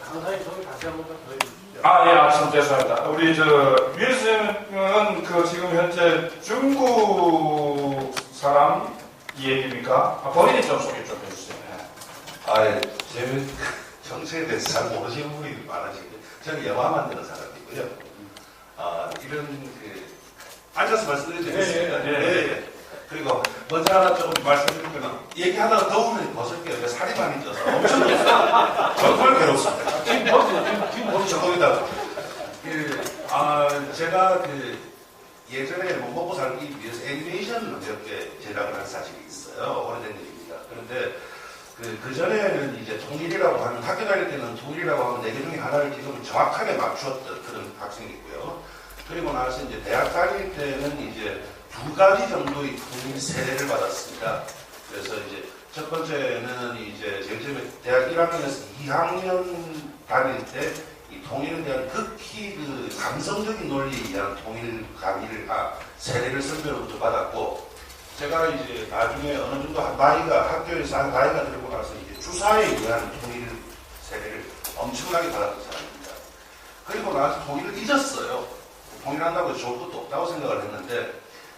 강사님 저기 다시 한 번 더 해주시죠. 참 죄송합니다. 우리 위에서는 지금 현재 중국 사람 이 얘기입니까? 본인이 좀 소개 좀 해주세요. 제 정체에 대해서 잘 모르시는 분이 많으시는데, 저는 영화 만드는 사람이고요. 이런 앉아서 말씀드리면 되겠습니다. 네. 그리고 먼저 하나 좀 말씀드리면, 얘기하다가 더우면 벗을게요. 살이 많이 쪄서 엄청 덥습니다. 정말 괴롭습니다. 지금 보세요. 거기다 제가 예전에 먹고 살기 위해서 애니메이션을 몇 개 제작을 한 사실이 있어요. 오래된 일입니다. 그런데 그 전에는 이제 통일이라고 하면, 학교 다닐 때는 통일이라고 하면 4개 중에 하나를 지금 정확하게 맞추었던 그런 학생이고요. 그리고 나서 이제 대학 다닐 때는 이제 2가지 정도의 통일 세례를 받았습니다. 그래서 이제 첫 번째는 이제 제일 처음에 대학 1학년에서 2학년 다닐 때 이 통일에 대한 극히 감성적인 논리에 의한 통일 강의를 세례를 선배로부터 받았고, 제가 이제 나중에 어느 정도 학교에서 한 나이가 들고 나서 이제 주사에 의한 통일 세례를 엄청나게 받았던 사람입니다. 그리고 나서 통일을 잊었어요. 통일한다고 좋을 것도 없다고 생각을 했는데,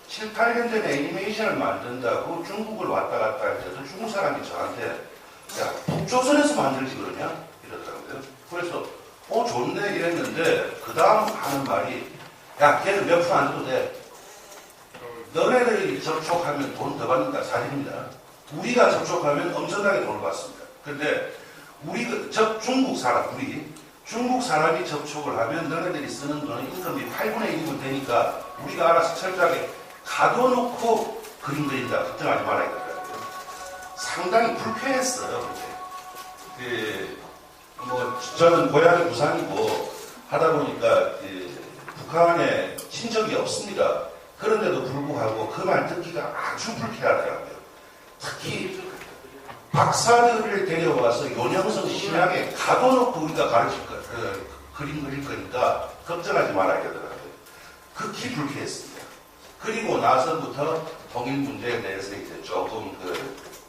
7, 8년 전에 애니메이션을 만든다고 중국을 왔다 갔다 할 때도 중국 사람이 저한테, 야, 북조선에서 만들지 그러냐? 이러더라고요. 그래서 좋네 이랬는데, 그 다음 하는 말이, 야, 걔는 몇 프로 안 줘도 돼. 너네들이 접촉하면 돈 더 받는다. 사실입니다. 우리가 접촉하면 엄청나게 돈을 받습니다. 근데 중국 사람이 접촉을 하면 너네들이 쓰는 돈은 임금이 8분의 1이면 되니까 우리가 알아서 철저하게 가둬놓고 그림 그린다. 걱정하지 말아야 되더라고요. 상당히 불쾌했어요. 저는 고향이 부산이고 하다 보니까 북한에 친척이 없습니다. 그런데도 불구하고 그 말 듣기가 아주 불쾌하더라고요. 특히 박사들을 데려와서 요령성 심하게 가둬놓고 우리가 그림 그릴 거니까 걱정하지 말아야 되더라고요. 극히 불쾌했습니다. 그리고 나서부터 통일 문제에 대해서 이제 조금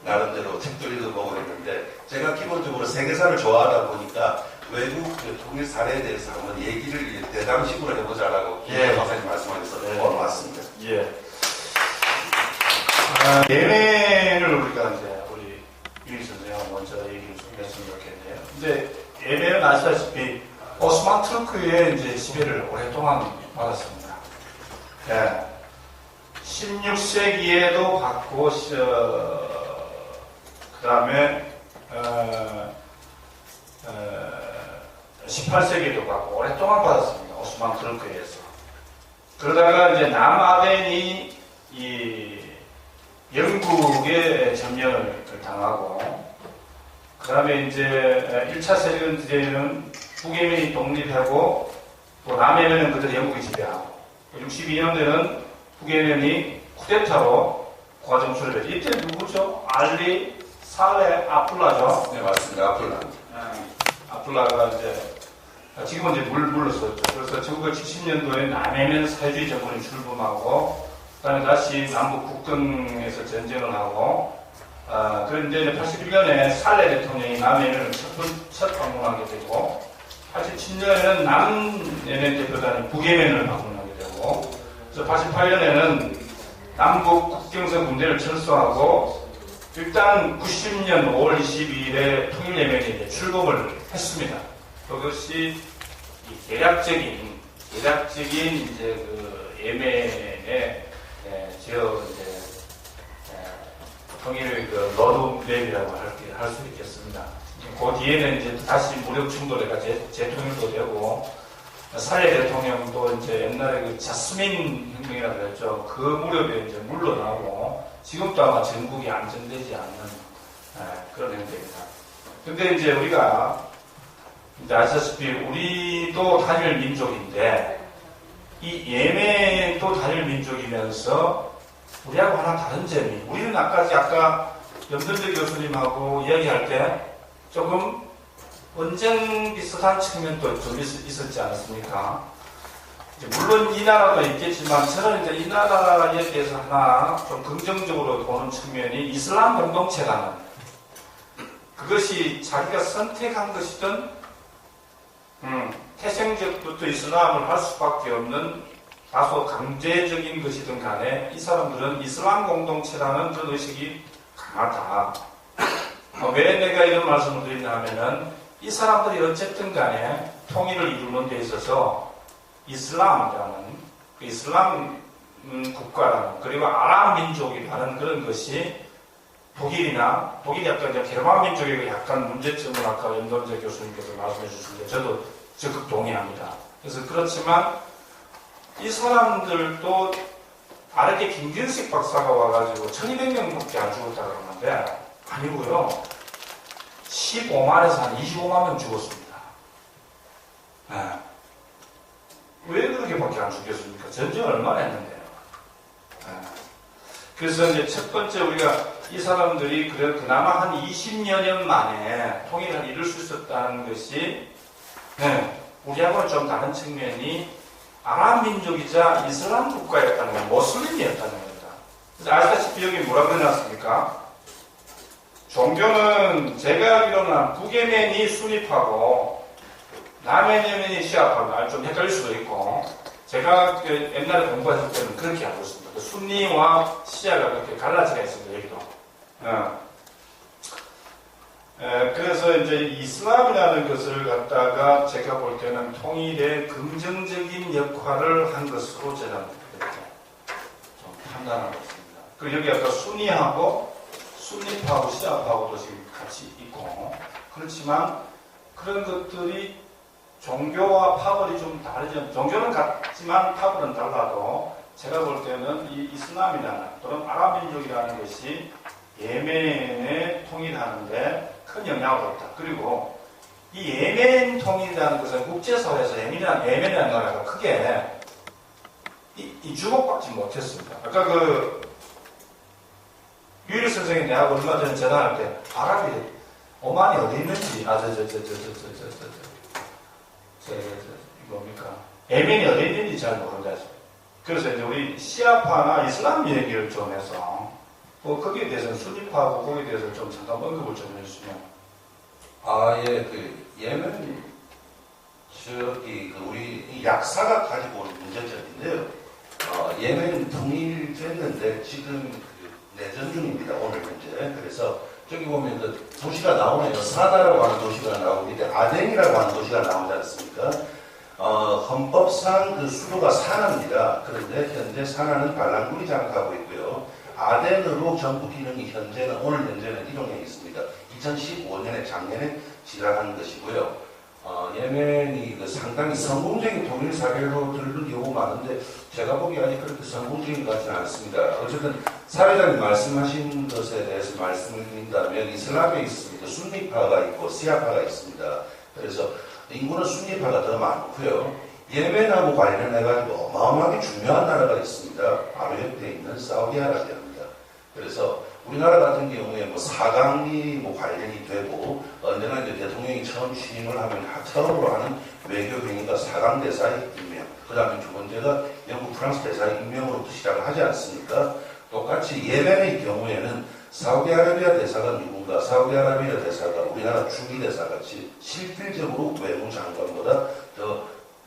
나름대로 책도 읽어보고 했는데, 제가 기본적으로 세계사를 좋아하다 보니까 외국 통일 사례에 대해서 한번 얘기를 대담식으로 해보자라고 김 박사님 말씀하셔서 왔습니다. 예매를 우리가 이제 우리 유희 선생님하고 먼저 얘기를 좀 했으면 좋겠네요. 이제 예매는 아시다시피 오스만 투르크의 이제 지배를 오랫동안 받았습니다. 16세기에도 받고, 그 다음에 18세기에도 받고 오랫동안 받았습니다. 오스만 투르크에서. 그러다가 이제 남아덴이 이 영국의 점령을 당하고, 그 다음에 이제 1차 세계대전은 북예멘이 독립하고, 또 남예멘은 그대로 영국이 지배하고, 62년에는 북예멘이 쿠데타로 고아정수를 했죠. 이때 누구죠? 알리 살레 아플라죠? 네, 맞습니다. 아플라가 이제 지금은 이제 물러섰죠. 그래서 1970년도에 남예멘 사회주의 정권이 출범하고, 그다음에 다시 남북 국경에서 전쟁을 하고, 그런데 81년에 살레 대통령이 남예멘을 첫 방문하게 되고, 87년에는 남예멘 대표단이 북예멘을 방문하게 되고, 그래서 88년에는 남북 국경선 문제를 철수하고, 일단 90년 5월 22일에 통일예멘이 이제 출범을 했습니다. 그것이 이 계략적인 이제 예멘의 지역 이제 통일 로드맵이라고 할 수 있겠습니다. 그 뒤에는 이제 다시 무력 충돌해가 재통일도 되고, 살레 대통령도 이제 옛날에 자스민 혁명이라고 했죠. 그 무렵에 이제 물러나고, 지금도 아마 전국이 안정되지 않는 그런 형태입니다. 근데 이제 우리가 이제 아시다시피 우리도 단일 민족인데, 이 예멘도 단일 민족이면서 우리하고 하나 다른 점이, 우리는 아까 염전재 교수님하고 이야기할 때 조금 언쟁 비슷한 측면도 좀 있었지 않았습니까? 물론 이 나라도 있겠지만, 저는 이제 이 나라에 대해서 하나 좀 긍정적으로 보는 측면이, 이슬람 공동체라는, 그것이 자기가 선택한 것이든 태생적부터 이슬람을 할 수밖에 없는 다소 강제적인 것이든 간에 이 사람들은 이슬람 공동체라는 그런 의식이 강하다. 왜 내가 이런 말씀을 드리냐 하면은 이 사람들이 어쨌든 간에 통일을 이루는 데 있어서 이슬람이라는 그 이슬람 국가라는 그리고 아랍 민족이라는 그런 것이 독일이 약간 이제 게르만 민족이고 약간 문제점을 아까 연동재 교수님께서 말씀해 주셨는데 저도 적극 동의합니다. 그래서 그렇지만 이 사람들도 다르게 김균식 박사가 와가지고 1200명밖에 안 죽었다 그러는데 아니고요. 15만에서 한 25만 명 죽었습니다. 네. 왜 그렇게밖에 안 죽겠습니까? 전쟁을 얼마나 했는데요. 네. 그래서 이제 첫 번째 우리가 이 사람들이 그나마 한 20여 년 만에 통일을 이룰 수 있었다는 것이 네. 우리하고는 좀 다른 측면이 아랍 민족이자 이슬람 국가였다는 건 모슬림이었다는 겁니다. 그래서 아시다시피 여기 뭐라 그래놨습니까? 종교는 제가 알기로는 북예멘이 수니파고 남예멘이 시아파입니다. 좀 헷갈릴 수도 있고 제가 옛날에 공부했을 때는 그렇게 알고 있습니다. 순니와 시아가 그렇게 갈라지가 있습니다. 여기도. 그래서 이제 이슬람이라는 것을 갖다가 제가 볼 때는 통일에 긍정적인 역할을 한 것으로 저는 그렇게 좀 판단하고 있습니다. 그리고 여기 아까 순니파하고 시아파하고도 지금 같이 있고 그렇지만 그런 것들이 종교와 파벌이 좀 다르죠. 종교는 같지만 파벌은 달라도 제가 볼 때는 이 이슬람이라는 또는 아랍 민족이라는 것이 예멘에 통일하는데 큰 영향을 줬다. 그리고 이 예멘 통일이라는 것은 국제사회에서 예멘이라는 나라가 크게 이 주목받지 못했습니다. 아까 유일 선생님 내가 얼마 전에 전화할 때 아랍이 오만이 어디 있는지 뭡니까? 예멘이 어디 있는지 잘 모른다. 그래서 이제 우리 시아파나 이슬람 얘기를 좀 해서 거기에 대해서는 순위파하고 거기에 대해서 좀 잠깐 언급을 좀 해주시면. 예멘 우리 약사가 가지고 온 문제점인데요. 예멘 통일됐는데 지금 내전 중입니다. 오늘 현재. 그래서 저기 보면 그 도시가 나오네요. 사다라고 하는 도시가 나오는데 아덴이라고 하는 도시가 나오지 않습니까? 헌법상 그 수도가 사나입니다. 그런데 현재 사나는 발랑군이 장악하고 있고요. 아덴으로 정부 기능이 오늘 현재는 이동해 있습니다. 2015년에 작년에 지나간 것이고요. 예멘이 상당히 성공적인 통일 사례로 들을 경우가 많은데 제가 보기에 아직 그렇게 성공적인 것 같지는 않습니다. 어쨌든 사회자님 말씀하신 것에 대해서 말씀을 드린다면 이슬람에 있습니다. 순니파가 있고 시아파가 있습니다. 그래서 인구는 순니파가 더 많고요. 예멘하고 관련해가지고 어마어마하게 중요한 나라가 있습니다. 바로 옆에 있는 사우디아라비아입니다. 그래서 우리나라 같은 경우에 4강이 관련이 되고 언제나 이제 대통령이 처음 취임을 하면 처음으로 하는 외교 행위가 4강 대사의 임명, 그 다음에 두 번째가 영국 프랑스 대사의 임명으로부터 시작을 하지 않습니까? 똑같이 예멘의 경우에는 사우디아라비아 대사가 누군가, 사우디아라비아 대사가 우리나라 주기 대사같이 실질적으로 외무장관보다 더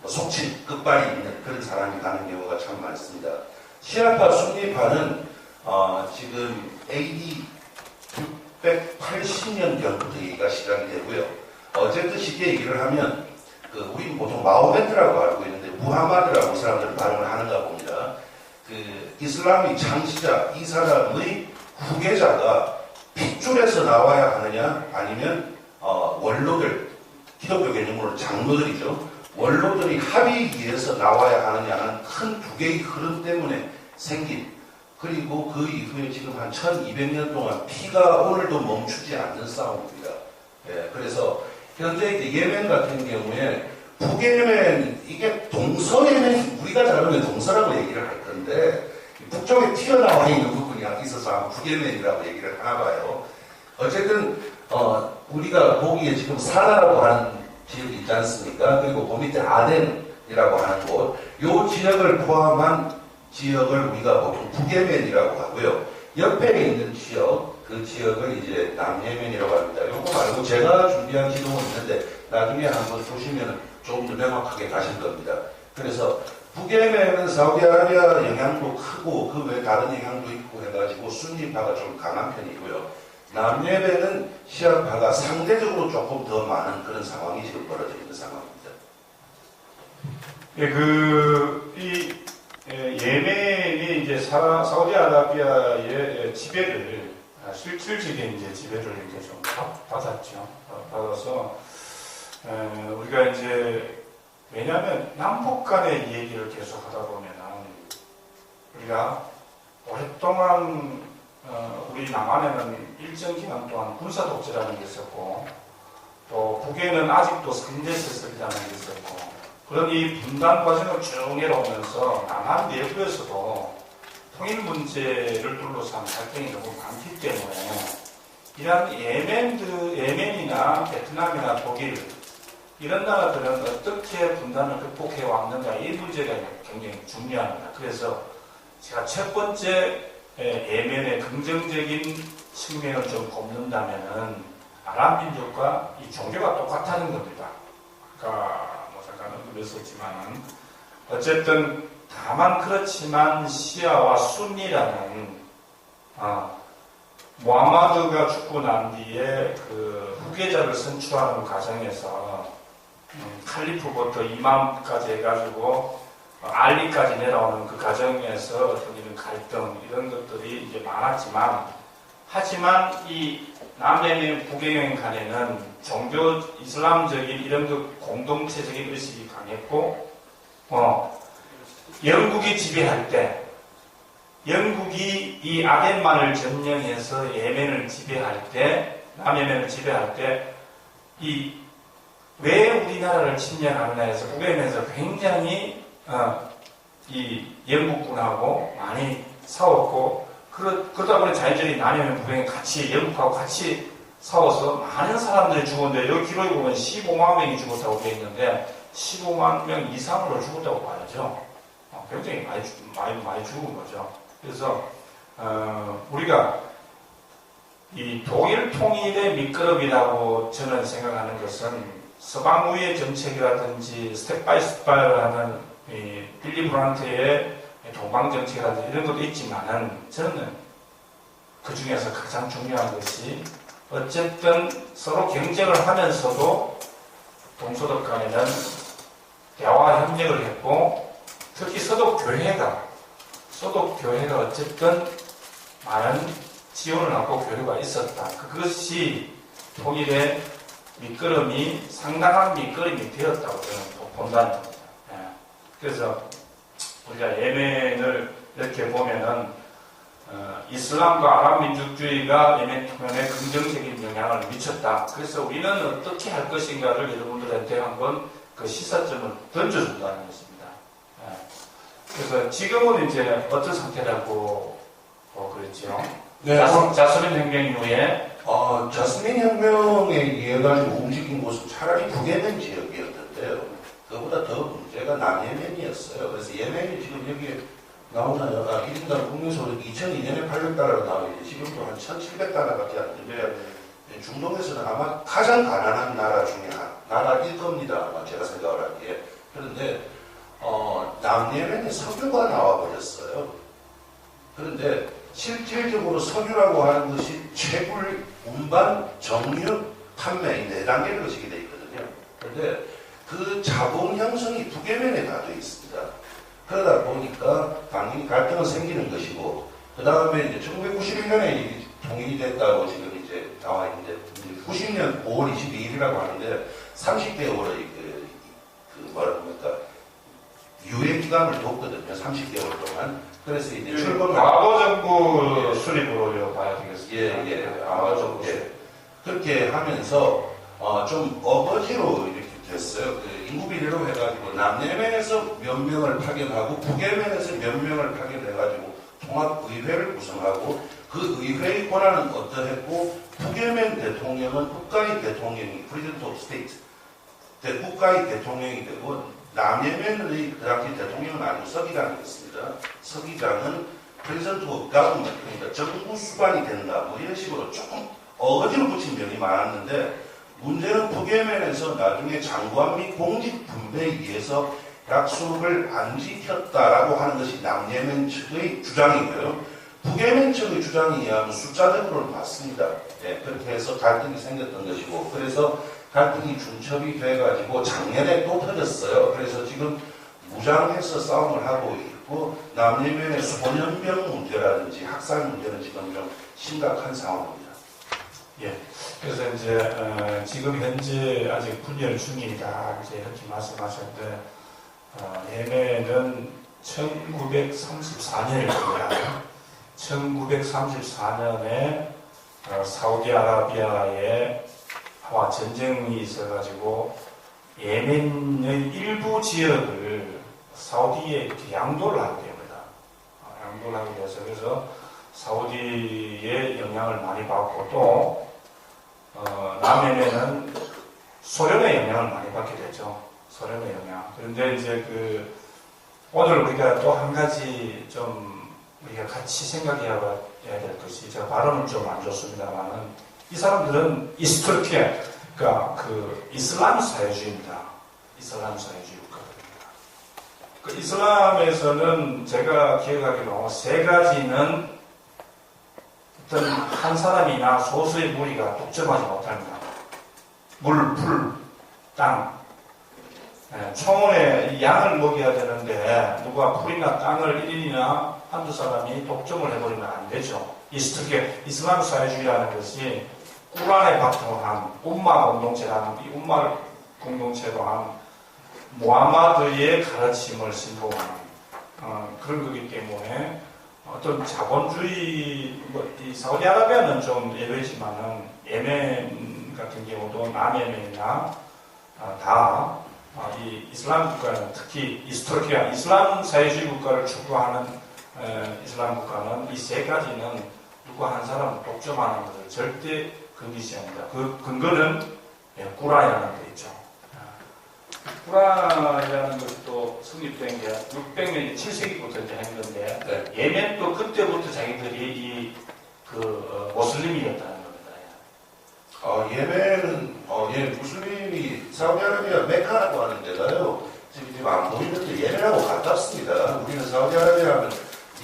속칭 끝발이 있는 그런 사람이 가는 경우가 참 많습니다. 시아파, 순니파는 지금 AD 680년경부터 얘기가 시작이 되고요. 어쨌든 쉽게 얘기를 하면 우리 보통 마호메트라고 알고 있는데 무하마드라고 사람들은 발음을 하는가 봅니다. 이슬람의 창시자 이 사람의 후계자가 핏줄에서 나와야 하느냐 아니면 원로들 기독교 개념으로 장로들이죠. 원로들이 합의위에서 나와야 하느냐는 큰 두 개의 흐름 때문에 생긴 그리고 그 이후에 지금 한 1200년 동안 피가 오늘도 멈추지 않는 싸움입니다. 그래서 현재 이제 예멘 같은 경우에 북예멘 이게 동서예멘 우리가 잘 알면 동서라고 얘기를 할 건데 북쪽에 튀어나와 있는 부분이 있어서 북예멘이라고 얘기를 하나 봐요. 어쨌든 우리가 보기에 지금 사나라고 하는 지역이 있지 않습니까? 그리고 그 밑에 아덴이라고 하는 곳, 요 지역을 포함한 지역을 우리가 보통 북예멘이라고 하고요. 옆에 있는 지역, 그 지역을 이제 남예멘이라고 합니다. 요거 말고 제가 준비한 지도는 있는데 나중에 한번 보시면 조금 더 명확하게 가실 겁니다. 그래서 북예멘은 사우디아라비아 영향도 크고 그 외 다른 영향도 있고 해가지고 순니파가 좀 강한 편이고요. 남예멘은 시아파가 상대적으로 조금 더 많은 그런 상황이 지금 벌어져 있는 상황입니다. 예, 예멘이 이제 사우디아라비아의 지배를, 실질적인 이제 지배를 이렇게 좀 받았죠. 받아서, 우리가 이제, 왜냐하면 남북 간의 얘기를 계속 하다 보면은, 우리가 오랫동안, 우리 남한에는 일정 기간 동안 군사 독재라는 게 있었고, 또 북에는 아직도 상대 세습이라는 게 있었고, 그런 이 분단 과정을 쭉 내려오면서 남한 내부에서도 통일 문제를 둘러싼 갈등이 너무 많기 때문에 이런 예멘이나 베트남이나 독일 이런 나라들은 어떻게 분단을 극복해 왔는가 이 문제가 굉장히 중요합니다. 그래서 제가 첫 번째 예멘의 긍정적인 측면을 좀 꼽는다면은 아랍 민족과 이 종교가 똑같다는 겁니다. 그러니까 그랬었지만은 어쨌든 다만 그렇지만 시아와 순니라는 무함마드가 죽고 난 뒤에 그 후계자를 선출하는 과정에서 칼리프부터 이맘까지 해가지고 알리까지 내려오는 그 과정에서 어떤 이런 갈등 이런 것들이 이제 많았지만 하지만 이 남예멘 북예멘 간에는 종교 이슬람적인 이런 그 공동체적인 의식이 강했고 영국이 지배할 때 영국이 이 아덴만을 점령해서 예멘을 지배할 때 남예멘을 지배할 때 이 왜 우리나라를 침략하느냐 해서 북예멘에서 굉장히 이 영국군하고 많이 싸웠고 그러다 보니 자연적인 남예멘 북예멘 같이 영국하고 같이 싸워서 많은 사람들이 죽었는데 여기 기록에 보면 15만 명이 죽었다고 되어 있는데 15만 명 이상으로 죽었다고 봐야죠. 굉장히 많이 죽은 거죠. 그래서 우리가 이 독일 통일의 밑거름이라고 저는 생각하는 것은 서방우의 정책이라든지 스텝 바이 스텝을 하는 빌리 브란트의 동방정책이라든지 이런 것도 있지만은 저는 그 중에서 가장 중요한 것이 어쨌든 서로 경쟁을 하면서도 동서독 간에는 대화 협력을 했고 특히 서독교회가 어쨌든 많은 지원을 하고 교류가 있었다. 그것이 통일의 밑거름이 상당한 밑거름이 되었다고 저는 본다는 겁니다. 그래서 우리가 예멘을 이렇게 보면은 이슬람과 아랍 민족주의가 예멘 통일에 긍정적인 영향을 미쳤다. 그래서 우리는 어떻게 할 것인가를 여러분들한테 한번 그 시사점을 던져준다는 것입니다. 그래서 지금은 이제 어떤 상태라고 그랬죠? 네, 자스민 혁명 이후에 자스민 혁명에 의해 가지고 움직인 곳은 차라리 북예멘 지역이었는데요. 그보다 더 문제가 남예멘이었어요. 그래서 예멘이 지금 여기에 나오나요? 1인당 국민소득 2002년에 800달러로 나오는데 지금도 한 1,700달러밖에 안 되는데 중동에서는 아마 가장 가난한 나라 중에 나라일 겁니다. 아마 제가 생각을 하기에. 그런데 남예멘에 석유가 나와버렸어요. 그런데 실질적으로 석유라고 하는 것이 채굴, 운반, 정유, 판매 이 4단계로 것이게 되어 있거든요. 그런데 그 자본 형성이 북예멘에 다 되어 있습니다. 그러다 보니까 당연히 갈등은 생기는 것이고, 그 다음에 이제 1991년에 통일이 됐다고 지금 이제 나와 있는데, 90년 5월 22일이라고 하는데, 30개월의 유예 기간을 뒀거든요. 30개월 동안. 그래서 이제 출범을. 과거 정부 수립으로 봐야 되겠습니다. 예. 과거 정부. 예. 그렇게 하면서, 좀 어거지로 이렇게 됐어요. 그 인구 비례로 해가지고 남예멘에서 몇 명을 파견하고 북예멘에서 몇 명을 파견해가지고 통합의회를 구성하고 그 의회의 권한은 어떠했고 북예멘 대통령은 국가의 대통령이 프레지던트 오브 스테이트 국가의 대통령이 되고 남예멘의 그 당시 대통령은 아니고 서기장이었습니다. 서기장은 프레지던트 오브 가버먼트 그러니까 정부 수반이 된다 뭐 이런 식으로 조금 어거지로 붙인 면이 많았는데 문제는 북예멘에서 나중에 장관 및 공직 분배에 의해서 약속을 안 지켰다라고 하는 것이 남예멘 측의 주장이고요. 북예멘 측의 주장에 의하면 숫자적으로는 맞습니다. 네, 그렇게 해서 갈등이 생겼던 것이고, 그래서 갈등이 중첩이 돼가지고 작년에 또 터졌어요. 그래서 지금 무장해서 싸움을 하고 있고, 남예멘의 소년병 문제라든지 학살 문제는 지금 좀 심각한 상황입니다. 예. 그래서 이제 지금 현재 아직 분열 중이다 이제 이렇게 말씀하셨는데 예멘은 1934년일 겁니다. 1934년에 사우디아라비아에 전쟁이 있어가지고 예멘의 일부 지역을 사우디에 이렇게 양도를 하게 됩니다. 양도를 하게 돼서 그래서 사우디의 영향을 많이 받고 또 남예멘은 소련의 영향을 많이 받게 되죠. 소련의 영향. 그런데 이제 오늘 우리가 또 한 가지 좀 우리가 같이 생각해야 될 것이, 제가 발음은 좀 안 좋습니다만은 이 사람들은 이스트르키아, 그러니까 이슬람 사회주의입니다. 이슬람 사회주의 국가들입니다. 그 이슬람에서는 제가 기억하기로 세 가지는 어떤 한 사람이나 소수의 무리가 독점하지 못합니다. 물, 풀, 땅. 총원에 양을 먹여야 되는데 누가 풀이나 땅을 1인이나 한두 사람이 독점을 해버리면 안 되죠. 이슬람 사회주의라는 것이 꾸란에 바탕을 한 umma 공동체라는 이 umma 공동체로 한 무하마드의 가르침을 신봉하는 그런 거기 때문에 어떤 자본주의, 이 사우디아라비아는 좀 예외지만은 예멘 같은 경우도 남예멘이나 이 이슬람 국가는 특히 이스트르키아, 이슬람 사회주의 국가를 추구하는 이슬람 국가는 이 세 가지는 누가 한 사람을 독점하는 것을 절대 금기시 합니다. 그 근거는 꾸란이라는 데 있죠. 꾸란이라는 것도 성립된 게 600년, 7세기부터 이제 했는데, 네. 예멘도 그때부터 자기들이 모슬림이었다는 겁니다. 예멘은, 무슬림이 사우디아라비아 메카라고 하는 데가요, 지금 안 보이는데 예멘하고 가깝습니다. 우리는 사우디아라비아 하면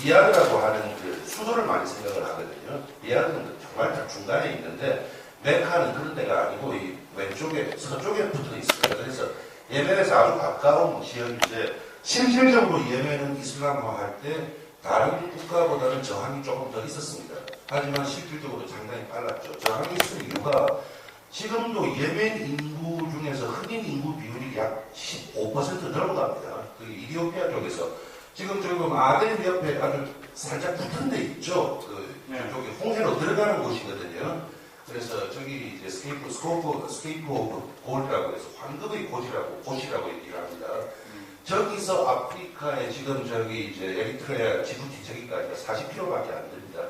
리야드라고 하는 수도를 많이 생각을 하거든요. 리야드는 정말 딱 중간에 있는데, 메카는 그런 데가 아니고, 이 왼쪽에, 서쪽에 붙어 있습니다. 그래서 예멘에서 아주 가까운 지역인데, 실질적으로 예멘은 이슬람화 할 때 다른 국가보다는 저항이 조금 더 있었습니다. 하지만 실질적으로 상당히 빨랐죠. 저항이 있을 이유가 지금도 예멘 인구 중에서 흑인 인구 비율이 약 15% 넘어갑니다. 이디오피아 쪽에서. 지금 아덴 옆에 아주 살짝 붙은 데 있죠. 저쪽에 홍해로 들어가는 곳이거든요. 그래서 저기 이제 스케이프 오브 골이라고 해서 황금의 곳이라고 얘기를 합니다. 저기서 아프리카에 지금 이제 에리트레아, 지부티 저기까지가 40km밖에 안 됩니다.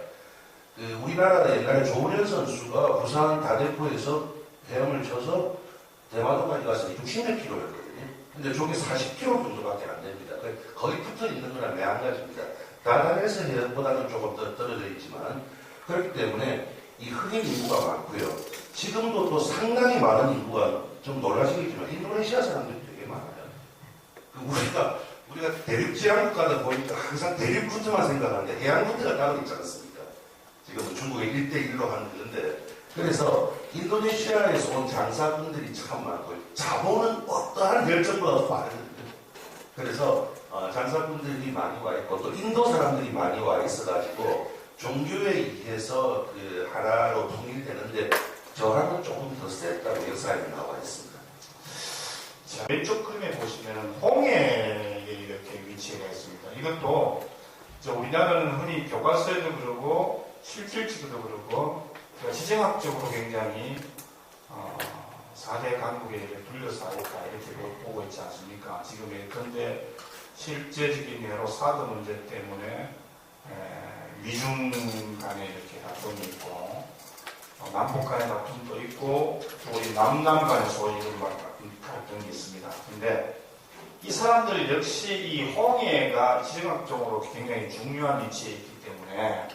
우리나라가 옛날에 조은현 선수가 부산 다대포에서 헤엄을 쳐서 대마도까지 가서 60몇 킬로였거든요. 근데 저게 40km 정도밖에 안 됩니다. 거의 붙어 있는 거나 매한가지입니다. 다단에서 헤엄보다는 조금 더 떨어져 있지만, 그렇기 때문에 이 흑인 인구가 많고요. 지금도 또 상당히 많은 인구가 좀 놀라시겠지만 인도네시아 사람들이 되게 많아요. 우리가 대륙지향국가다 보니까 항상 대륙루트만 생각하는데 해양루트가 따로 있지 않습니까? 지금은 중국의 1대1로 하는 건데, 그래서 인도네시아에서 온 장사꾼들이 참 많고 자본은 어떠한 열정보다 빠르거든요. 그래서 장사꾼들이 많이 와 있고 또 인도 사람들이 많이 와 있어가지고 종교에 의해서 하나로 통일되는데 저항은 조금 더 셌다고 역사에 나와 있습니다. 자, 왼쪽 그림에 보시면 홍해에 이렇게 위치가 있습니다. 이것도 우리나라는 흔히 교과서에도 그러고 실질적으로도 그러고 지정학적으로 굉장히 4대 강국에 둘러싸여 있다 이렇게 보고 있지 않습니까? 지금의. 그런데 실제적인 예로 사드 문제 때문에 미중 간에 이렇게 다툼이 있고 남북 간의 다툼도 있고 또 우리 남남 간의 소위 갈등이 있습니다. 근데 이 사람들 역시 이 홍해가 지정학적으로 굉장히 중요한 위치에 있기 때문에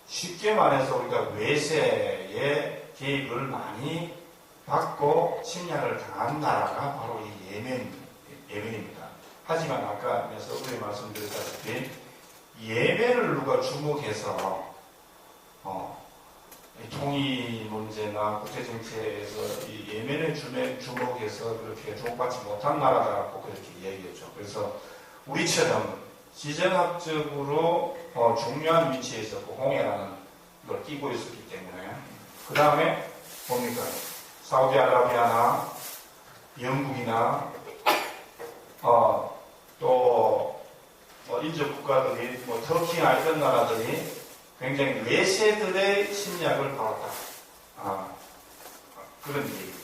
쉽게 말해서 우리가 외세의 개입을 많이 받고 침략을 당한 나라가 바로 이 예멘입니다. 하지만 아까 서두에 말씀드렸다시피 예멘을 누가 주목해서 통일 문제나 국제 정치에서 이 예멘을 주목해서 그렇게 주목받지 못한 나라다라고 그렇게 이야기했죠. 그래서 우리처럼 지정학적으로 중요한 위치에 있었고 홍해라는 걸 끼고 있었기 때문에 그 다음에 뭡니까? 사우디아라비아나 영국이나 또 인접 국가들이 터키나 이런 나라들이 굉장히 외세들의 침략을 받았다. 그런 얘기입니다.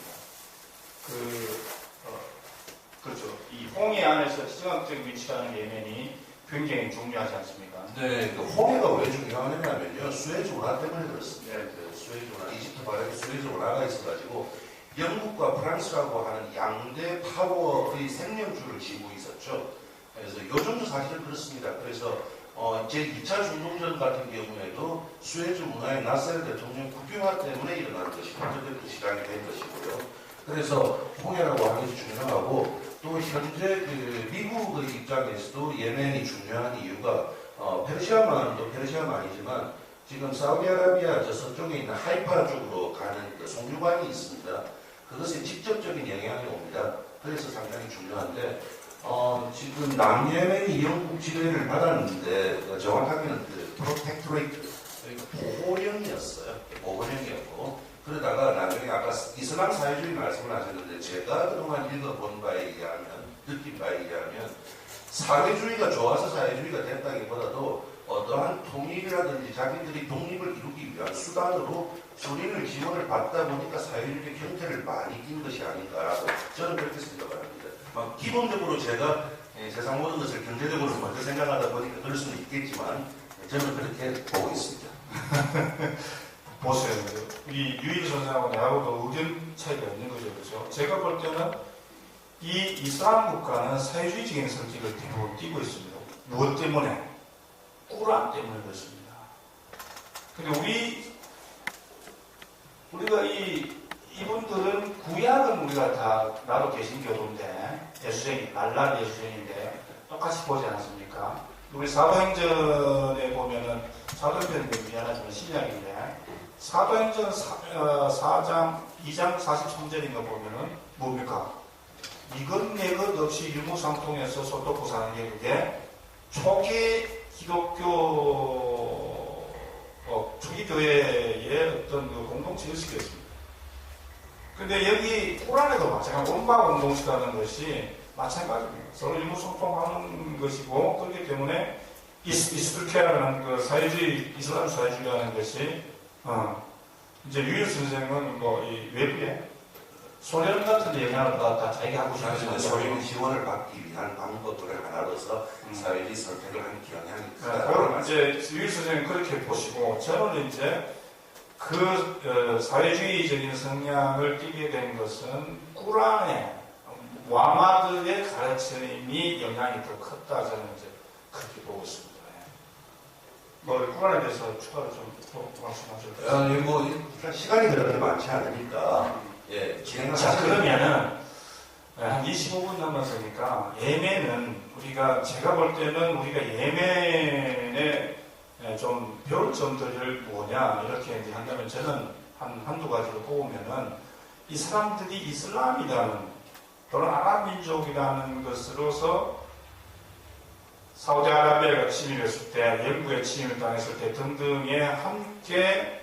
그렇죠. 이 홍해 안에서 지정학적 위치라는 예멘이 굉장히 중요하지 않습니까? 네, 그 홍해가 왜 중요하냐면요. 수에즈 운하 때문에 그렇습니다. 그 수에즈 운하, 이집트 바닥에 수에즈 운하가 있어가지고 영국과 프랑스라고 하는 양대 파워의 생명줄을 쥐고 있었죠. 그래서 요즘도 사실은 그렇습니다. 그래서 제2차 중동전 같은 경우에도 수에즈 운하의 나세르 대통령 국유화 때문에 일어난 것이 먼저 시작이 된 것이고요. 그래서 홍해라고 하는 것이 중요하고 또 현재 그 미국의 입장에서도 예멘이 중요한 이유가 페르시아만도 페르시아만이지만 지금 사우디아라비아 저 서쪽에 있는 하이파 쪽으로 가는 그 송유관이 있습니다. 그것에 직접적인 영향이 옵니다. 그래서 상당히 중요한데 지금 남예멘이 영국 지배를 받았는데 정확하게는 그 프로텍토레이트 보호령이었어요. 보호령이었고 그러다가 나중에 아까 이슬람 사회주의 말씀을 하셨는데 제가 그동안 읽어본 바에 의하면 느낀 바에 의하면 사회주의가 좋아서 사회주의가 됐다기보다도 어떠한 통일이라든지 자기들이 독립을 이루기 위한 수단으로 소련을 지원을 받다 보니까 사회주의 형태를 많이 띈 것이 아닌가라고 저는 그렇게 생각을 합니다. 기본적으로 제가 세상 모든 것을 경제적으로 먼저 생각하다 보니까 그럴 수는 있겠지만 저는 그렇게 보고 있습니다. 보세요. 우리 유일 선생하고 나하고도 의견 차이가 있는 거죠. 그렇죠? 제가 볼 때는 이 이슬람 국가는 사회주의적인 성격을 대부분 띠고 있습니다. 무엇 때문에? 꾸란 때문에 그렇습니다. 근데 우리가 이분들은 구약은 우리가 다 나도 개신교도인데 예수쟁이, 날라리 예수쟁인데 똑같이 보지 않습니까? 우리 사도행전에 보면은 사도행전은 미안하지만 신약인데 사도행전 4장 2장 43절인 거 보면은 뭡니까? 이것 내것 없이 유무상통해서 소떡고 사는 게 그게 초기 기독교 초기 교회의 어떤 그 공동체 의식이었습니다. 근데 여기 꾸란에도 마찬가지 온바 공동체라는 것이 마찬가지입니다. 서로 유무상통하는 것이고 그렇기 때문에 이스라엘이라는 그 사회주의 이슬람 사회주의라는 것이 이제 유일 선생은 이 외부에 소련 같은 데 영향을 받았다 자기가 하고 싶은 소련 지원을 받기 위한 방법들을 하나로서 사회주의 선택을 하는 경향이 있다. 이제 유일 선생은 그렇게 보시고 저는 이제 그 사회주의적인 성향을 띠게 된 것은 꾸란의 무하마드의 가르침이 영향이 더 컸다 저는 이제 그렇게 보고 있습니다. 꾸란에 대해서 추가로 좀 말씀하실까요? 시간이 그렇게 많지 않으니까 자, 그러면은 한 25분 남았으니까 예멘은 제가 볼 때는 우리가 예멘에 좀 배울 점들을 뭐냐 이렇게 이제 한다면 저는 한두 가지로 꼽으면은 이 사람들이 이슬람이라는 또는 아랍 민족이라는 것으로서 사우디아라비아가 침입했을 때, 영국에 침입을 당했을 때 등등에 함께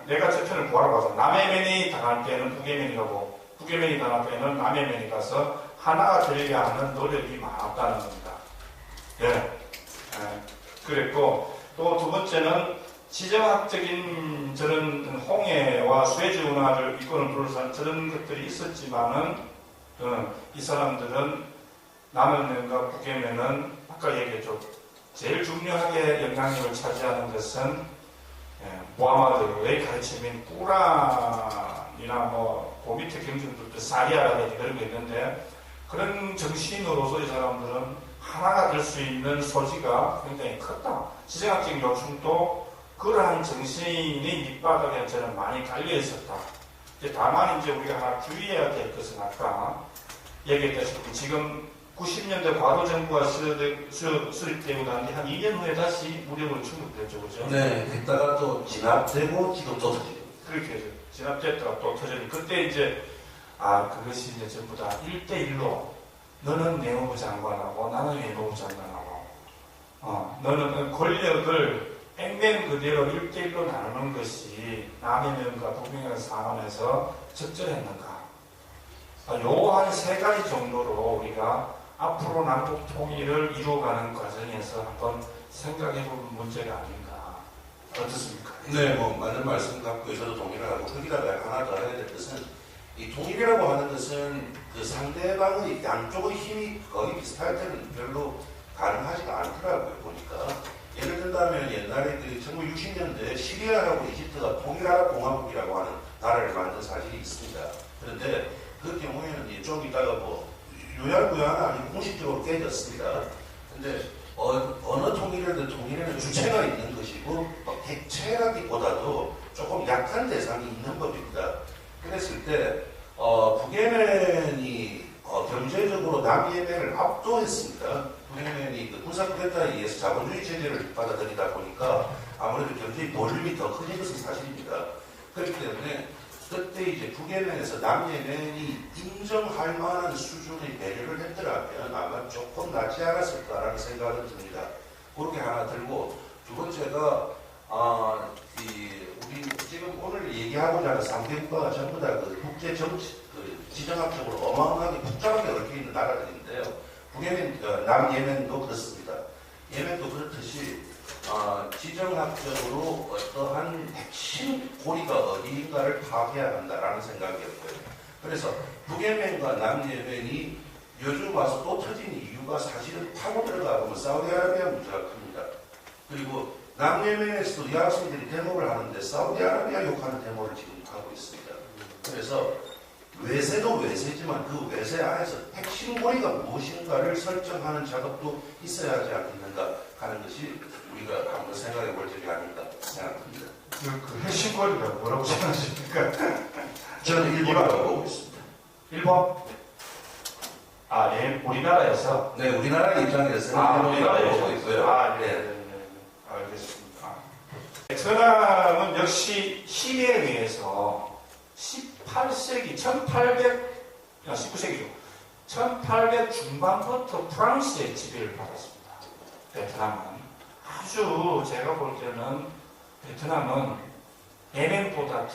내가 제 편을 구하러 가서 남예멘이 당할 때는 북예멘이 가고 북예멘이 당할 때는 남예멘이 가서 하나가 되려고 하는 노력이 많았다는 겁니다. 그랬고 또 두 번째는 지정학적인 저런 홍해와 수에즈 운하를 이끌어 둘러싼 저런 것들이 있었지만은 이 사람들은 남예멘과 북예멘은 아까 얘기했죠. 제일 중요하게 영향력을 차지하는 것은 무하마드의 가르침인 꾸란이나 그 밑에 경전들도 사리아라든지 그런 게 있는데 그런 정신으로서 이 사람들은 하나가 될 수 있는 소지가 굉장히 컸다. 지정학적인 요충도 그러한 정신이 밑바닥에 저는 많이 깔려 있었다. 다만 이제 우리가 하나 주의해야 될 것은 아까 얘기했다시피 지금 90년대 과도 정부가 수립되고 난 뒤 한 2년 후에 다시 무력으로 충돌됐죠, 그죠? 네, 그랬다가 또 진압되고 지금 또 터지고. 그렇게 해서 진압됐다가 또 터졌니. 그때 이제 그것이 이제 전부 다 1대1로 너는 내무부 장관하고 나는 외무부 장관하고 너는 권력을 뺑뺑 그대로 1대1로 나누는 것이 남의 면과 북명의 상황에서 적절했는가. 요 한 세 가지 정도로 우리가 앞으로 남북 통일을 이루어가는 과정에서 한번 생각해볼 문제가 아닌가. 어떻습니까? 네, 뭐 맞는 말씀 갖고 저도 동의를 하고 거기다가 하나 더 해야 될 것은 이 통일이라고 하는 것은 그 상대방의 양쪽의 힘이 거의 비슷할 때는 별로 가능하지가 않더라고요. 보니까 예를 든다면 옛날에 그 1960년대 시리아하고 이집트가 통일아랍 공화국이라고 하는 나라를 만든 사실이 있습니다. 그런데 그 경우에는 좀 이따가 뭐 요양부양은 아니고 공식적으로 깨졌습니다. 근데 어느 통일에는 주체가 있는 것이고 객체라기보다도 조금 약한 대상이 있는 법입니다. 그랬을 때 북예멘이 경제적으로 남예멘을 압도했습니다. 북예멘이 그 군사 쿠데타에 의해서 자본주의 체제를 받아들이다 보니까 아무래도 경제의 볼륨이 더 커진 것은 사실입니다. 그렇기 때문에 그때 이제 북예멘에서 남예멘이 인정할 만한 수준의 배려를 했더라면 아마 조금 낫지 않았을까라는 생각은 듭니다. 그렇게 하나 들고 두 번째가 우리 지금 오늘 얘기하고자 하는 3개국가가 전부 다 그 국제 정치 지정학적으로 어마어마하게 복잡하게 얽혀 있는 나라들인데요. 북예멘, 남예멘도 그렇습니다. 예멘도 그렇듯이 지정학적으로 어떠한 핵심 고리가 어디인가를 파악해야 한다라는 생각이었고요. 그래서 북예멘과 남예멘이 요즘 와서 또 터진 이유가 사실은 파고 들어가 보면 사우디아라비아 문제가 큽니다. 그리고 남예멘에서도 여학생들이 데모를 하는데 사우디아라비아 욕하는 데모를 지금 하고 있습니다. 그래서 외세도 외세지만 그 외세 안에서 핵심 고리가 무엇인가를 설정하는 작업도 있어야 하지 않겠는가 하는 것이 우리가 한번 생각해 볼 점이 아닌가 생각합니다. 그 핵심 거리가 뭐라고 생각하십니까? 저는 일본이라고 보고 있습니다. 일본? 예, 우리나라에서? 네, 우리나라 입장에서 일본이라고 보고 있고요. 네. 알겠습니다. 베트남은 역시 힘에 의해서 18세기, 19세기죠. 1800 중반부터 프랑스의 지배를 받았습니다. 베트남은. 아주 제가 볼 때는 베트남은 예멘보다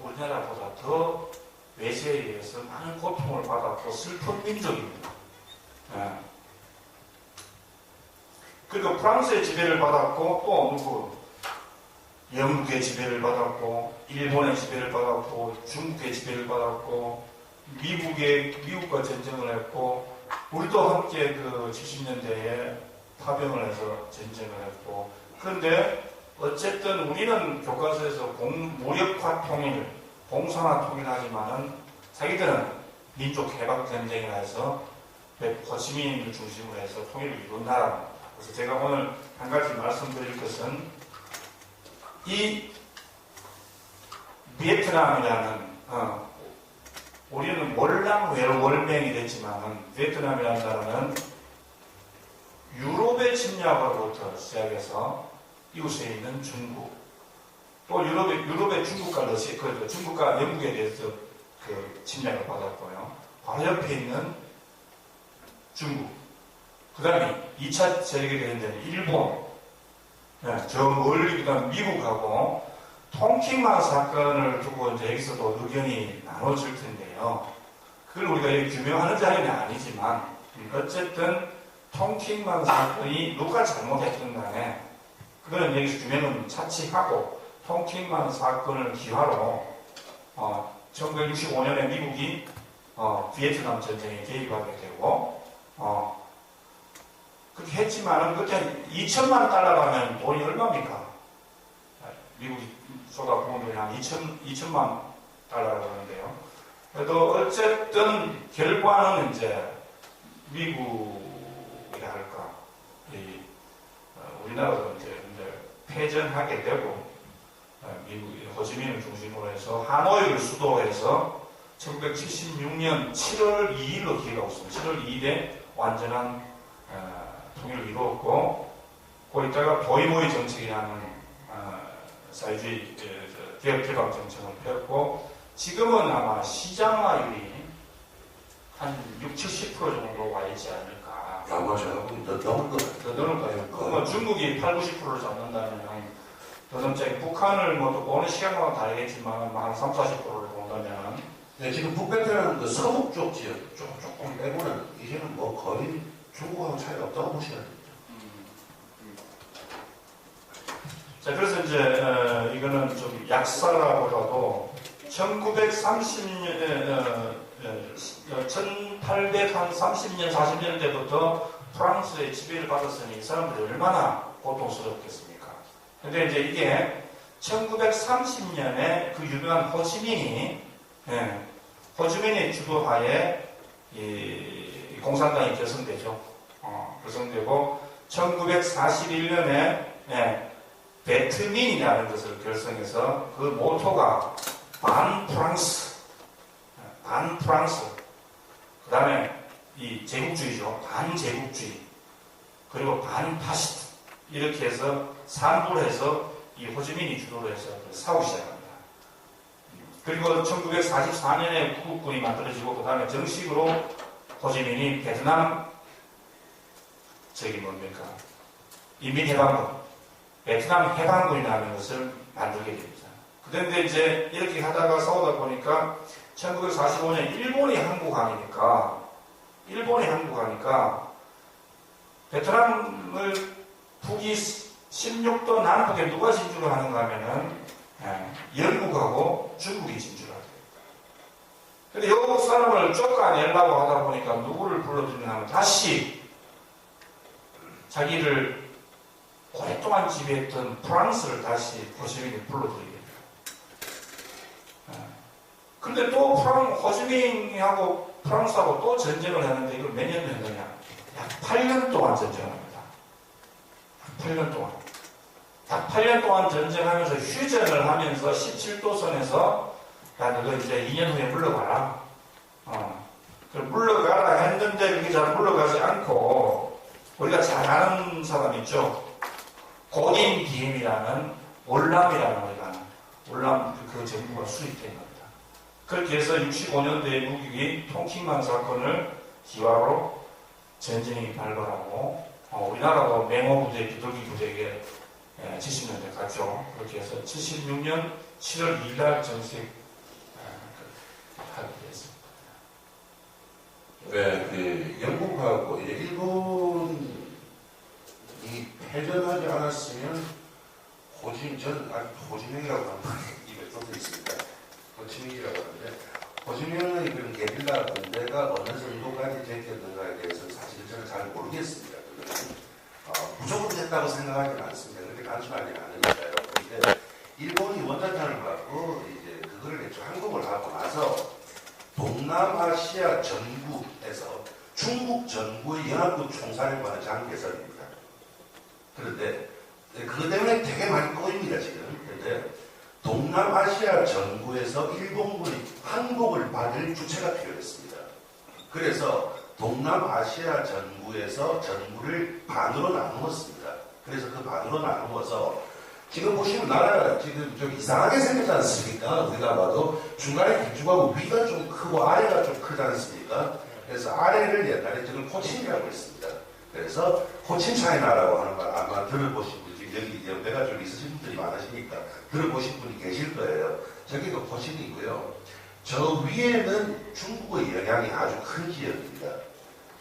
우리나라보다 더 외세에 의해서 많은 고통을 받았고 슬픈 민족입니다. 그리고 프랑스의 지배를 받았고 또 영국의 지배를 받았고 일본의 지배를 받았고 중국의 지배를 받았고 미국과 전쟁을 했고 우리도 함께 그 70년대에 파병을 해서 전쟁을 했고 그런데 어쨌든 우리는 교과서에서 무력화 통일, 공산화 통일하지만은 자기들은 민족 해방 전쟁이라 해서 호치민을 중심으로 해서 통일을 이룬 나라입니다. 그래서 제가 오늘 한 가지 말씀드릴 것은 이 베트남이라는 우리는 월맹이 됐지만은 베트남이라는 나라는 유럽의 침략으로부터 시작해서 이웃에 있는 중국 또 유럽의 중국과 러시아 중국과 영국에 대해서 그 침략을 받았고요. 바로 옆에 있는 중국 그 다음에 2차 세계대전에는 일본 저 멀리 그다음 미국하고 통킹만 사건을 두고 이제 여기서도 의견이 나눠질 텐데요. 그걸 우리가 여기 규명하는 자리는 아니지만 어쨌든 통킹만 사건이 누가 잘못했든 간에 그거는 여기서 규명은 차치하고 통킹만 사건을 기화로 1965년에 미국이 비에트남 전쟁에 개입하게 되고 그렇게 했지만은 그때 2천만 달러라면 돈이 얼마입니까? 미국이 쏟아부은 돈이 한 2천만 달러라고 하는데요. 그래도 어쨌든 결과는 이제 미국이라 할까 우리나라도 이제 패전하게 되고 미국의 호치민을 중심으로 해서 하노이를 수도로 해서 1976년 7월 2일로 기획하고 있습니다. 7월 2일에 완전한 통일을 이루었고, 거기다가 보이모이 정책이라는 사회주의 개혁개방 정책을 펴고, 지금은 아마 시장화율이 한 60, 70% 정도 와 있지 않을까. 아마 제가 보기 더 넘을 것 같아요. 더 넘을 거예요. 그러면 중국이 8, 90%를 잡는다면 더 넘지. 북한을 뭐 어느 시간마다 다 알겠지만 한 3, 40%를 본다면. 네, 지금 북베트남 그 서북 쪽 지역 조금 빼고는 이제는 뭐 거의 중국하고 차이가 없다고 보셔야 됩니다. 자, 그래서 이제 이거는 좀 약사라고라도 1830년, 40년 때부터 프랑스의 지배를 받았으니 이 사람들이 얼마나 고통스럽겠습니까? 근데 이제 이게 1930년에 그 유명한 호치민이 주도하에 이 공산당이 결성되죠. 결성되고 1941년에 베트민이라는 것을 결성해서 그 모토가 반프랑스, 그 다음에 이 제국주의죠. 반제국주의, 그리고 반파시스트, 이렇게 해서 삼부를 해서 이 호치민이 주도를 해서 싸우기 시작합니다. 그리고 1944년에 구국군이 만들어지고, 그 다음에 정식으로 호치민이 베트남, 인민해방군, 베트남 해방군이라는 것을 만들게 됩니다. 그런데 이제 이렇게 하다가 싸우다 보니까 1945년 일본이 항복하니까 베트남을 북위 16도 남북에 누가 진주를 하는가 하면은 영국하고 중국이 진주를 하게 됩니다. 근데 영국 사람을 쫓아내려고 하다 보니까 누구를 불러들이냐면 다시 자기를 오랫동안 지배했던 프랑스를 다시 호치민이 불러들이게 됩니다. 그런데 또 호치민하고 프랑스하고 또 전쟁을 했는데 이걸 몇 년 했느냐? 약 8년 동안 전쟁을 합니다. 8년 동안. 약 8년 동안 전쟁하면서 휴전을 하면서 17도선에서 야, 너가 이제 2년 후에 물러가라. 물러가라 했는데 그게 잘 물러가지 않고, 우리가 잘 아는 사람 있죠? 고딘 DM이라는 월남이라는 월남 그 정부가 수립된 겁니다. 그렇게 해서 65년도에 무기기 통킹만 사건을 기화로 전쟁이 발발하고, 우리나라도 맹호부대, 비둘기 부대에 70년대 갔죠. 그렇게 해서 76년 7월 2일 정식 하게 됐습니다. 네, 그 영국하고 이제 일본이 패전하지 않았으면 호치민이라고 하는 입에 쏟아 있습니다. 호치민이라고 하는데, 호치민의 그런 게릴라 군대가 어느 정도까지 제꼈는가에 대해서는 사실 저는 잘 모르겠습니다. 무조건 됐다고 생각하지는 않습니다. 그렇게 단순하지는 않으니까요. 그런데 일본이 원자탄을 받고 이제 그거를 항복을 하고 나서 동남아시아 전국에서 중국 정부의 연합군 총사령관은 장개설입니다. 그런데 그것 때문에 되게 많이 꼬입니다 지금. 그런데 동남아시아 정부에서 일본군이 항복을 받을 주체가 필요했습니다. 그래서 동남아시아 정부에서 정부를 반으로 나누었습니다. 그래서 그 반으로 나누어서 지금 보시면 나라가 지금 좀 이상하게 생겼지 않습니까? 우리가 봐도 중간에 길쭉하고 위가 좀 크고 아래가 좀 크지 않습니까? 그래서 아래를 옛날에 지금 호친이라고 했습니다. 그래서 호친 차이나라고 하는 걸 아마 들어보신 분이 여기 연배가 좀 있으신 분들이 많으시니까 들어보신 분이 계실 거예요. 저기가 호친이고요. 저 위에는 중국의 영향이 아주 큰 지역입니다.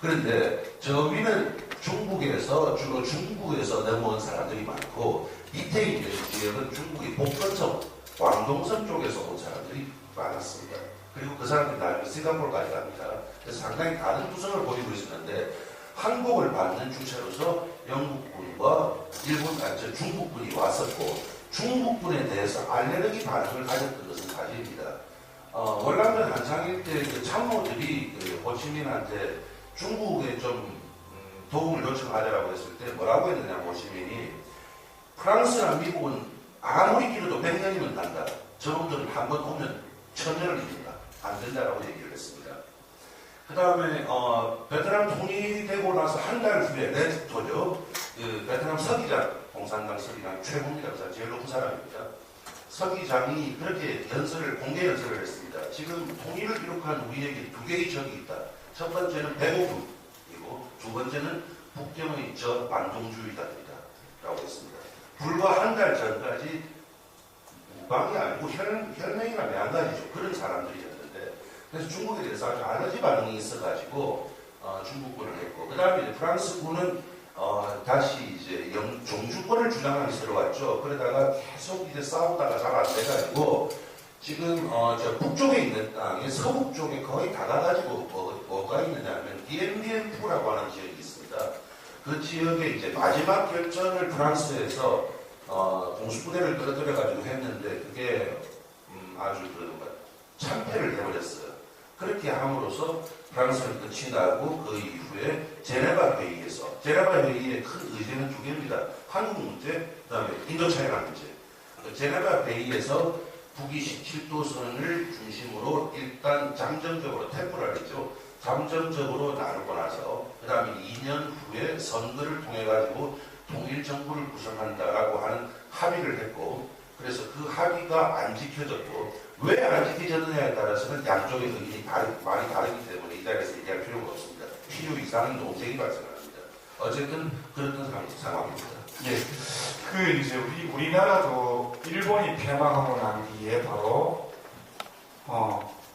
그런데 저 위는 중국에서 주로 중국에서 넘어온 사람들이 많고, 밑에 있는 지역은 중국의 복건성, 광동성 쪽에서 온 사람들이 많았습니다. 그리고 그 사람들이 나중에 싱가포르까지 갑니다. 그래서 상당히 다른 구성을 보이고 있었는데, 항복을 받는 주체로서 영국군과 중국군이 왔었고, 중국군에 대해서 알레르기 반응을 가졌던 것은 사실입니다. 월남전 한창일 때 그 참모들이 그 호치민한테 중국에 좀 도움을 요청하자라고 했을 때 뭐라고 했느냐, 호치민이 프랑스나 미국은 아무리 길어도 100년이면 난다. 저분들은 한 번 오면 1000년을 이룬다. 안 된다라고 얘기를 했습니다. 그 다음에 베트남 통일되고 나서 한 달 후에 네토죠. 그 베트남 서기장, 공산당 서기장 최고입니다. 제일 높은 사람입니다. 서기장이 그렇게 공개 연설을 했습니다. 지금 통일을 기록한 우리에게 두 개의 적이 있다. 첫 번째는 배고픔이고 두 번째는 북경의 저 반동주의자들이다. 라고 했습니다. 불과 한 달 전까지 우방이 아니고 혈맹이나 매한가지죠. 그런 사람들이었는데 그래서 중국에 대해서 아주 알러지 반응이 있어가지고 중국군을 했고 그 다음에 프랑스군은 다시 이제 종주권을 주장하기 들어왔죠. 그러다가 계속 이제 싸우다가 잘 안 돼가지고 지금 저 북쪽에 있는 땅에 서북 쪽에 거의 다 가가지고 뭐가 있느냐면 DMDM프라고 하는 지역이 있습니다. 그 지역에 이제 마지막 결전을 프랑스에서 공수부대를 끌어들여가지고 했는데 그게 아주 참패를 해버렸어요. 그렇게 함으로써 프랑스는 끝이 나고 그 이후에 제네바 회의의 큰 의제는 두 개입니다. 한국 문제, 그 다음에 인도차이나 문제. 그 제네바 회의에서 북위 17도선을 중심으로 일단 잠정적으로 템포랄이죠. 잠정적으로 나누고 나서 그 다음에 2년 후에 선거를 통해 가지고 통일정부를 구성한다라고 하는 합의를 했고 그래서 그 합의가 안 지켜졌고 왜 안 지켜졌느냐에 따라서는 양쪽의 의견이 많이 다르기 때문에 이 자리에서 얘기할 필요가 없습니다. 필요 이상의 논쟁이 발생합니다. 어쨌든 그랬던 상황입니다. 예. 그 이제 우리나라도 일본이 폐망하고 난 뒤에 바로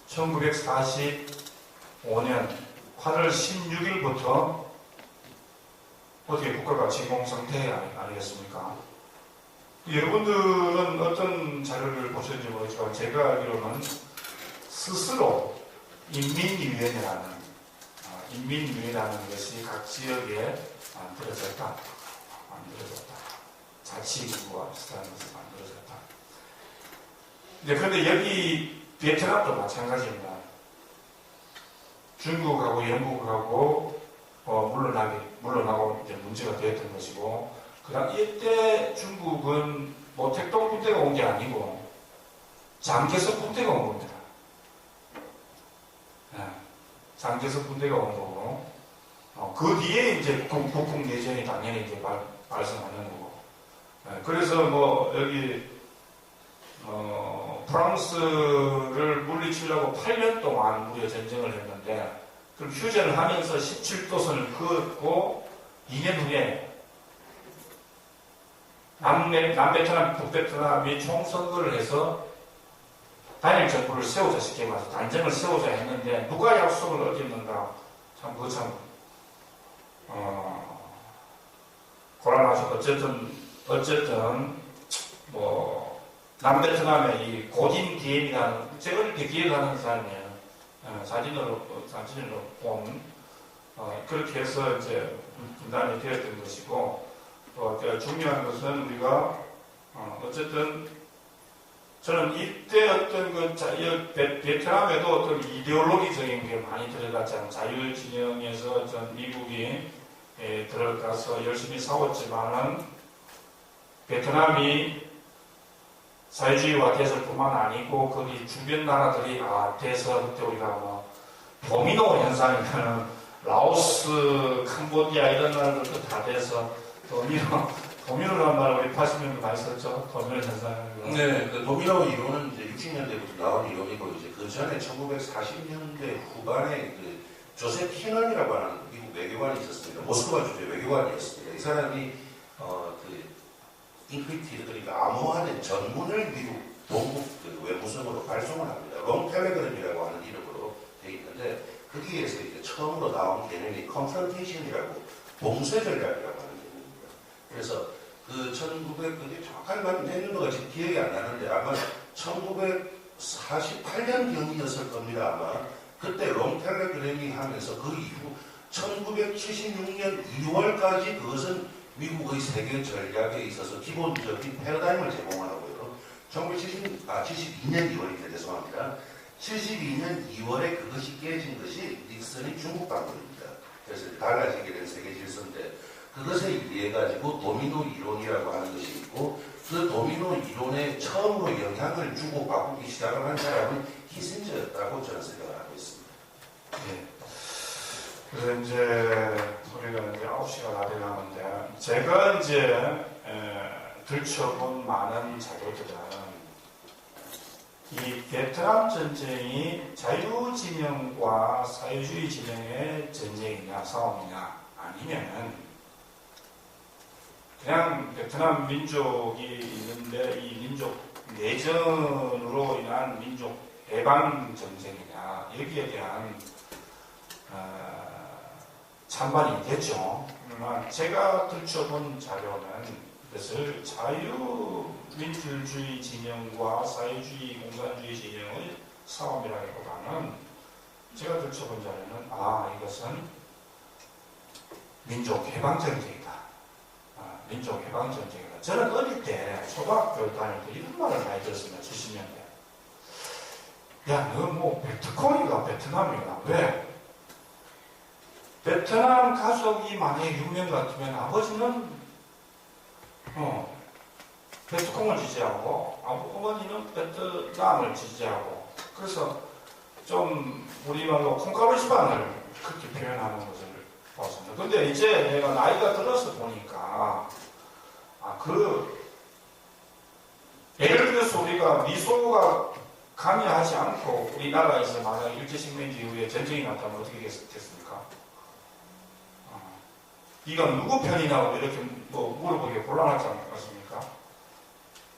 1945년 8월 16일부터 어떻게 국가가 진공 상태 아니겠습니까? 여러분들은 어떤 자료를 보셨는지 모르지만 제가 알기로는 스스로 인민위원회라는 것이 각 지역에 만들어졌다. 자치구와 비슷한 것을 만들어졌다. 그런데 여기 베트남도 마찬가지입니다. 중국하고 영국하고 물러나고 이제 문제가 되었던 것이고, 그다음 이때 중국은 뭐 택동 군대가 온 게 아니고 장개석 군대가 온 겁니다. 네. 장개석 군대가 온 거고, 그 뒤에 이제 북풍 내전이 당연히 이제 발생하는 거고. 네. 그래서 뭐 여기 프랑스를 물리치려고 8년 동안 우리가 전쟁을 했는데, 그럼 휴전을 하면서 17도선을 그었고 2년 후에 남베트남, 북베트남이 총선거를 해서 단일 정부를 세우자, 쉽게 말해서 단정을 세우자 했는데 누가 약속을 어겼는가? 참 그거 참 곤란하죠. 어쨌든 뭐 남베트남의 이 고딘 디엠이라는, 제가 어릴 때 기억하는 사람이에요. 사진으로 본 그렇게 해서 이제 분단이 되었던 것이고, 중요한 것은 우리가 어쨌든 저는 이때 어떤 베트남에도 어떤 이데올로기적인 게 많이 들어갔지 않아요. 자유진영에서 전 미국이 들어가서 열심히 싸웠지만은 베트남이 사회주의와 대설뿐만 아니고 거기 주변 나라들이 대서 그때 우리가 뭐 도미노 현상이라는 라오스, 캄보디아 이런 나라들도 다 돼서 도미노라는 말 우리 80년대 많이 썼죠. 도미노 현상. 네, 그 도미노 이론은 이제 60년대부터 나온 이론이고, 이제 그 전에 1940년대 후반에 그 조셉 히넌이라고 하는 미국 외교관이 있었습니다. 모스크바 주재 외교관이었습니다. 이 사람이 인크리티드, 그러니까 암호화된 전문을 미국 동북 외무성으로 발송을 합니다. 롱텔레그램이라고 하는 이름으로 되어 있는데, 거기에서 이제 처음으로 나온 개념이 컨프런테이션이라고 봉쇄 전략이라고 하는 개념입니다. 그래서 그 그게 정확하게 몇 년도가 지금 기억이 안 나는데 아마 1948년경이었을 겁니다. 아마 그때 롱텔레그램이 하면서 그 이후 1976년 2월까지 그것은 미국의 세계 전략에 있어서 기본적인 패러다임을 제공을 하고요. 1972년 2월입니다. 죄송합니다. 72년 2월에 그것이 깨진 것이 닉슨의 중국 방문입니다. 그래서 달라지게 된 세계 질서인데, 그것에 의해 가지고 도미노 이론이라고 하는 것이 있고 그 도미노 이론에 처음으로 영향을 주고 바꾸기 시작을 한 사람은 키신저였다고 저는 생각을 하고 있습니다. 예. 그래서 이제 우리가 이제 9시가 다 돼가는데 제가 이제 들춰본 많은 자료들은 이 베트남 전쟁이 자유진영과 사회주의 진영의 전쟁이냐 싸움이냐 아니면은 그냥 베트남 민족이 있는데 이 민족 내전으로 인한 민족 해방 전쟁이냐 여기에 대한 찬반이 있겠죠. 제가 들춰본 자료는 그것을 자유민주주의 진영과 사회주의 공산주의 진영의 싸움이라기보다는 제가 들춰본 자료는 이것은 민족 해방 전쟁이다. 민족 해방 전쟁이다. 저는 어릴 때 초등학교 다닐 때 이런 말을 많이 들었습니다. 70년대. 야, 너 뭐 베트콩이가 베트남이가 왜? 베트남 가족이 만약에 6명 같으면 아버지는 베트콩을 지지하고 어머니는 베트남을 지지하고 그래서 좀 우리말로 콩가루 집안을 그렇게 표현하는 것을 봤습니다. 근데 이제 내가 나이가 들어서 보니까 예를 들어서 우리가 미소가 강요하지 않고 우리나라에서 만약 일제식민지 이후에 전쟁이 났다면 어떻게 됐습니까? 이건 누구 편이냐고 이렇게 물어보기 곤란하지 않습니까?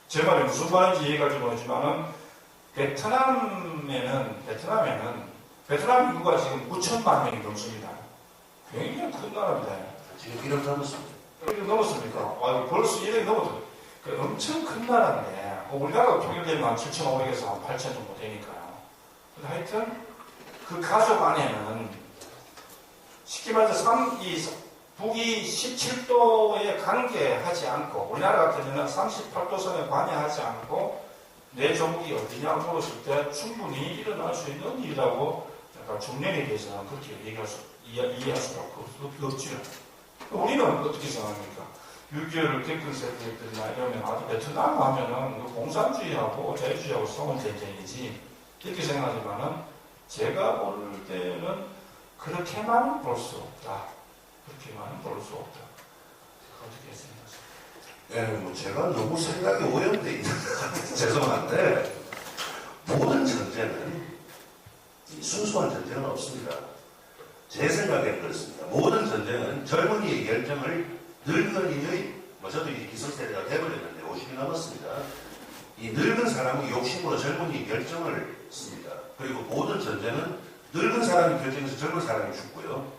제 말이 무슨 말인지 이해가 좀 오지만은 베트남에는 베트남 인구가 지금 9천만 명이 넘습니다. 굉장히 큰 나라입니다. 지금 1억 넘었습니다. 1억 넘었습니까? 벌써 1억이 넘었죠. 엄청 큰 나라인데 우리나라가 통일되면 한 7,500에서 한 8,000 정도 되니까요. 하여튼 그 가족 안에는 쉽게 말해서 북이 17도에 관계하지 않고 우리나라 같으면 38도선에 관여하지 않고 내 종국이 어디냐 물었을 때 충분히 일어날 수 있는 일이라고 약간 중년에 대해서는 그렇게 이해할 수가 없죠. 우리는 어떻게 생각합니까? 6.25를 겪은 세대들이나 이러면 베트남 하면은 공산주의하고 자유주의하고 싸운 전쟁이지 이렇게 생각하지만은 제가 볼 때는 그렇게만 볼 수 없다. 그렇게만 볼 수 없다. 어떻게 생각하십니까? 제가 너무 생각이 오염돼 있는 것 같아서 죄송한데 모든 전쟁은 순수한 전쟁은 없습니다. 제 생각에는 그렇습니다. 모든 전쟁은 젊은이의 열정을 늙은이의 저도 이제 기성세대가 돼버렸는데 50이 넘었습니다. 이 늙은 사람의 욕심으로 젊은이의 열정을 씁니다. 그리고 모든 전쟁은 늙은 사람이 결정해서 젊은 사람이 죽고요.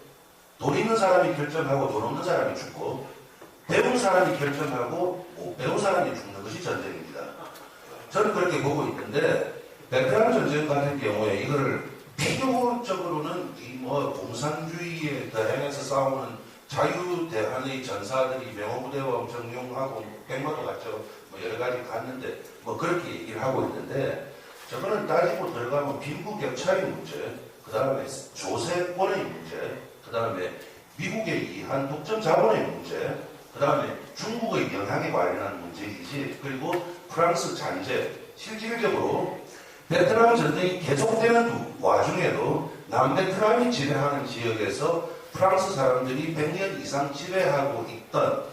돈 있는 사람이 결정하고 돈 없는 사람이 죽고 배운 사람이 결정하고 못 배운 사람이 죽는 것이 전쟁입니다. 저는 그렇게 보고 있는데 베트남 전쟁 같은 경우에 이거를 필요적으로는 공산주의에 대항해서 싸우는 자유대한의 전사들이 명호부대와 정용하고 백마도 갔죠. 여러 가지 갔는데 그렇게 얘기를 하고 있는데 저거는 따지고 들어가면 빈부격차의 문제, 그 다음에 조세권의 문제, 그 다음에 미국의 이한 독점 자본의 문제, 그 다음에 중국의 영향에 관련한 문제이지, 그리고 프랑스 잔재, 실질적으로 베트남 전쟁이 계속되는 와중에도 남베트남이 지배하는 지역에서 프랑스 사람들이 100년 이상 지배하고 있던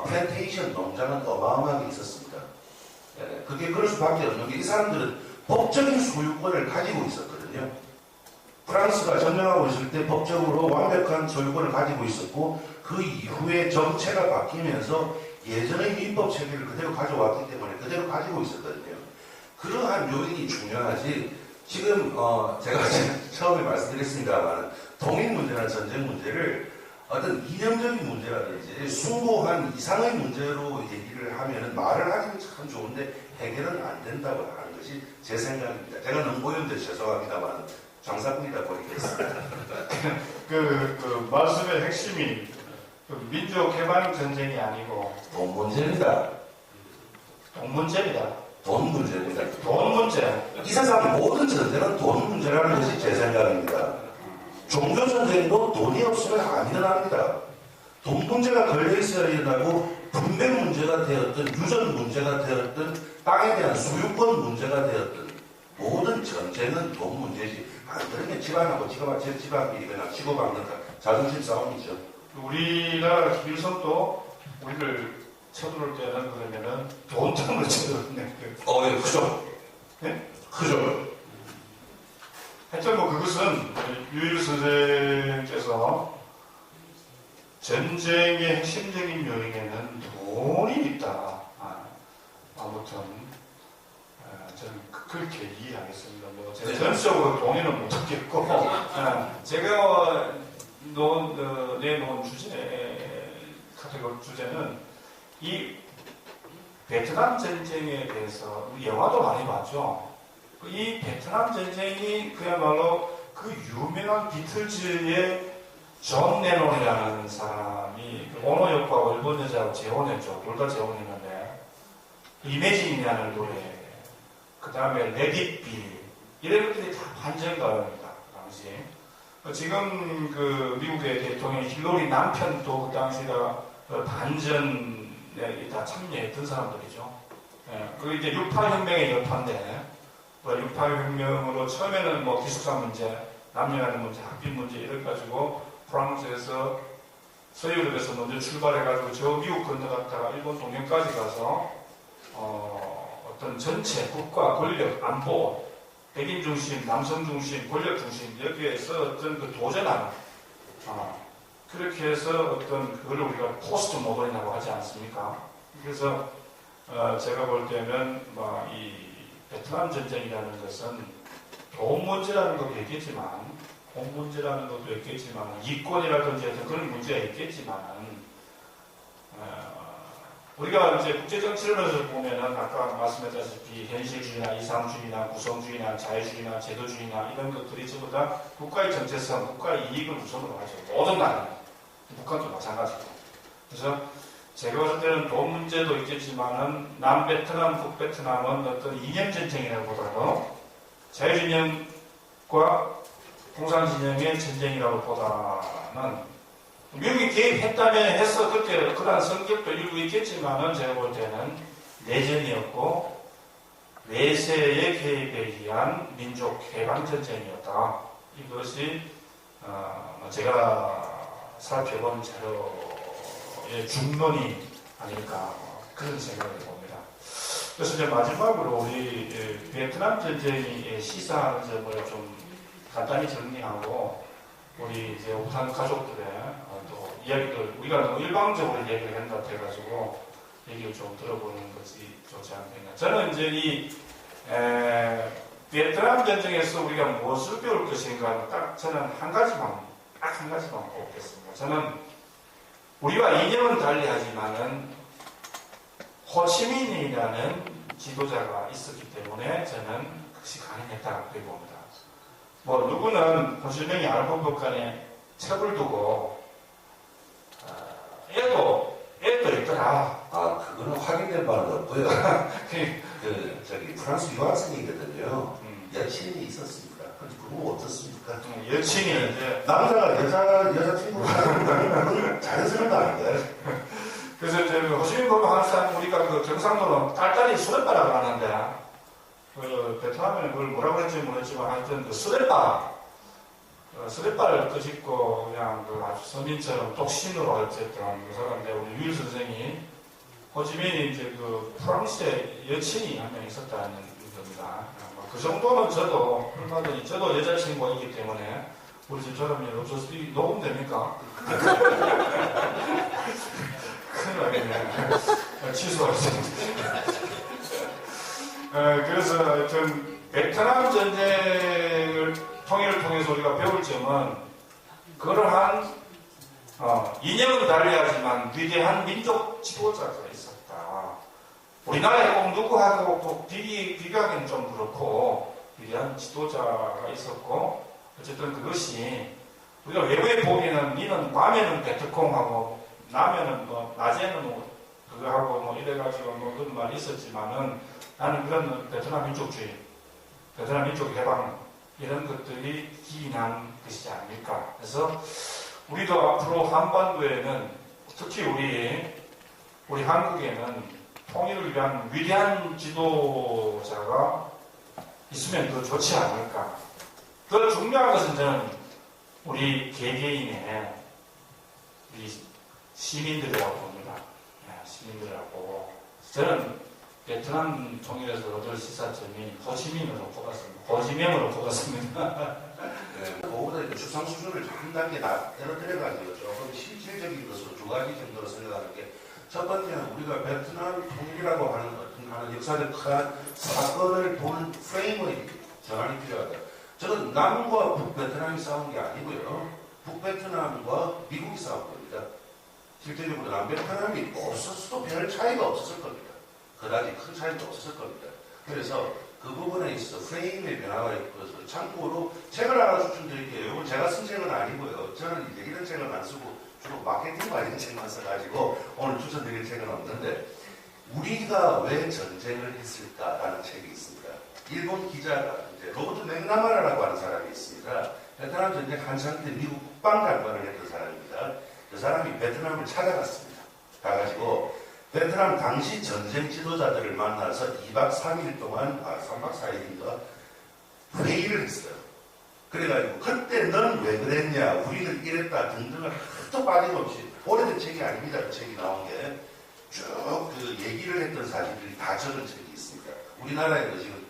플랜테이션 농장은 어마어마하게 있었습니다. 그게 그럴 수밖에 없는 게 이 사람들은 법적인 소유권을 가지고 있었거든요. 프랑스가 점령하고 있을 때 법적으로 완벽한 소유권을 가지고 있었고 그 이후에 정체가 바뀌면서 예전의 민법 체계를 그대로 가져왔기 때문에 그대로 가지고 있었거든요. 그러한 요인이 중요하지 지금 제가 처음에 말씀드렸습니다만 통일 문제나 전쟁 문제를 어떤 이념적인 문제라든지 숭고한 이상의 문제로 얘기를 하면은 말을 하기는 참 좋은데 해결은 안 된다고 하는 것이 제 생각입니다. 제가 너무 오염돼서 죄송합니다만 장사꾼이다 보이겠습니다. 그 말씀의 핵심이 민족 해방 전쟁이 아니고 돈 문제입니다. 돈 문제입니다. 돈 문제입니다. 돈 문제. 이 세상 모든 전쟁은 돈 문제라는 것이 제 생각입니다. 종교 전쟁도 돈이 없으면 안 일어납니다. 돈 문제가 걸려 있어야 된다고 분배 문제가 되었든 유전 문제가 되었든 땅에 대한 소유권 문제가 되었든 모든 전쟁은 돈 문제지. 안 그러면 집안하고 집안끼리 그냥 치고받는 자존심 싸움이죠. 우리나라 김일성도 우리를 쳐들어올 때는 그러면은 돈 때문에 쳐들었네. 예, 크죠. 네? 크죠. 하여튼 뭐 그것은 유일 선생께서 전쟁의 핵심적인 요인에는 돈이 있다. 아무튼 저는 그렇게 이해하겠습니다. 뭐 제가 전적으로 동의는 못하겠고 제가 내놓은 카테고리 주제는 이 베트남 전쟁에 대해서 우리 영화도 많이 봤죠. 이 베트남 전쟁이 그야말로 그 유명한 비틀즈의 존 레논이라는 사람이 그 오노 역하고 일본 여자하고 재혼했죠. 둘 다 재혼했는데 이매진이라는 노래, 그 다음에 레디비 이런 것들이 다 반전가요입니다. 그 당시 지금 그 미국의 대통령 힐러리 남편도 그 당시가 반전에 다 참여했던 사람들이죠. 그 이제 6.8혁명의 여파인데 6.8혁명으로 처음에는 뭐 기숙사 문제, 남녀 간의 문제, 학비 문제 이래 가지고 프랑스에서 서유럽에서 먼저 출발해가지고 저 미국 건너갔다가 일본 동경까지 가서 어떤 전체 국가 권력 안보, 백인 중심, 남성 중심, 권력 중심 여기에서 어떤 그 도전하는 그렇게 해서 어떤 그걸 우리가 포스트 모던이라고 하지 않습니까? 그래서 제가 볼 때는 이 베트남 전쟁이라는 것은 돈 문제라는 것도 있겠지만 돈 문제라는 것도 있겠지만 이권이라든지 그런 문제가 있겠지만 우리가 이제 국제정치론에서 보면은 아까 말씀했다시피 현실주의나 이상주의나 구성주의나 자유주의나 제도주의나 이런 것들이 전부 다 국가의 정체성, 국가의 이익을 우선으로 하죠. 모든 나라는 북한도 마찬가지고. 그래서 제가 봤을 때는 돈 문제도 있겠지만은 남베트남, 북베트남은 어떤 이념전쟁이라기보다도 자유진영과 공산진영의 전쟁이라고 보다는 미국이 개입했다면 해서 그때 그러한 성격도 일부 있겠지만은 제가 볼 때는 내전이었고 외세의 개입에 의한 민족 해방 전쟁이었다. 이것이 제가 살펴본 자료의 중론이 아닐까 그런 생각을 봅니다. 그래서 이제 마지막으로 우리 베트남 전쟁의 시사하는 점을 좀 간단히 정리하고 우리 이제 우탄 가족들의 또 이야기들 우리가 너무 일방적으로 얘기를 한다 해가지고 얘기를 좀 들어보는 것이 좋지 않겠나. 저는 이제 이 베트남 전쟁에서 우리가 무엇을 배울 것인가 저는 한 가지만 꼽겠습니다. 저는 우리와 이념은 달리하지만은 호치민이라는 지도자가 있었기 때문에 저는 그것이 가능했다고 그렇게 봅니다. 뭐 누구는 호치민이 알폰복간에 첩을 두고 애도 있더라. 그거는 확인된 바는 없고요. 프랑스 유학생이거든요. 여친이 있었습니다. 그거 어떻습니까? 여친이 이제 남자가 여자친구를 사귀는 자연스러운 거 아닌가요? 그래서 이제 호치민 보면 항상 우리가 그 경상도는 딸딸이 수레바라고 하는데 그 베트남에는 그걸 뭐라고 했는지 모르겠지만 하여튼 그 수레바를 끄집고 그냥 그 아주 서민처럼 독신으로 어쨌든 그 사람인데 우리 유일 선생이 호치민이 이제 그 프랑스에 여친이 한 명 있었다는 겁니다. 그 정도는 저도 얼마든지 저도 여자친구가 있기 때문에 우리 집처럼 이 녹음됩니까? 큰일 나겠네. 취소하겠습니다. 그래서 하여튼 베트남 전쟁을 통일을 통해서 우리가 배울 점은 그러한 이념은 달리하지만 위대한 민족 지도자가 있었다. 우리나라에 꼭 누구하고 꼭 비교하기는 좀 그렇고 위대한 지도자가 있었고 어쨌든 그것이 우리가 외부에 보기에는 니는 밤에는 베트콩하고 낮에는 그거 하고 이래가지고 그런 말이 있었지만은 나는 그런 베트남 민족주의, 베트남 민족 해방 이런 것들이 기인한 것이지 않을까. 그래서 우리도 앞으로 한반도에는 특히 우리 한국에는 통일을 위한 위대한 지도자가 있으면 더 좋지 않을까. 더 중요한 것은 저는 우리 개개인의 우리 시민들이라고 봅니다. 시민들이라고. 저는 베트남 통일에서 얻을 시사점이 호치민으로 꼽았습니다. 호치명으로 꼽았습니다. 네, 그거보다 이제 추상 수준을 한 단계 떨어뜨려가지고 조금 실질적인 것으로 두 가지 정도로 생각하는 게, 첫 번째는 우리가 베트남 통일이라고 하는 역사적 큰 사건을 보는 프레임의 전환이 필요하다. 저는 남과 북베트남이 싸운 게 아니고요. 북베트남과 미국이 싸운 겁니다. 실제적으로 남베트남이 없었어도 별 차이가 없었을 겁니다. 그다지 큰 차이도 없었을 겁니다. 그래서 그 부분에 있어서 프레임의 변화가 있어서 참고로 책을 하나 추천드릴게요. 이건 제가 쓴 책은 아니고요. 저는 이제 이런 책을 안 쓰고 주로 마케팅 관련 책만 써가지고 오늘 추천드릴 책은 없는데, 우리가 왜 전쟁을 했을까라는 책이 있습니다. 일본 기자가 이제 로버트 맥나마라라고 하는 사람이 있습니다. 베트남 전쟁 한창 때 미국 국방장관을 했던 사람입니다. 그 사람이 베트남을 찾아갔습니다. 가가지고 베트남 당시 전쟁 지도자들을 만나서 2박 3일 동안, 3박 4일인가 회의를 했어요. 그래가지고 그때 너는 왜 그랬냐, 우리는 이랬다 등등을 하도 빠짐없이, 오래된 책이 아닙니다. 그 책이 나온 게 쭉 그 얘기를 했던 사실들이 다 적은 책이 있습니다. 우리나라에도 지금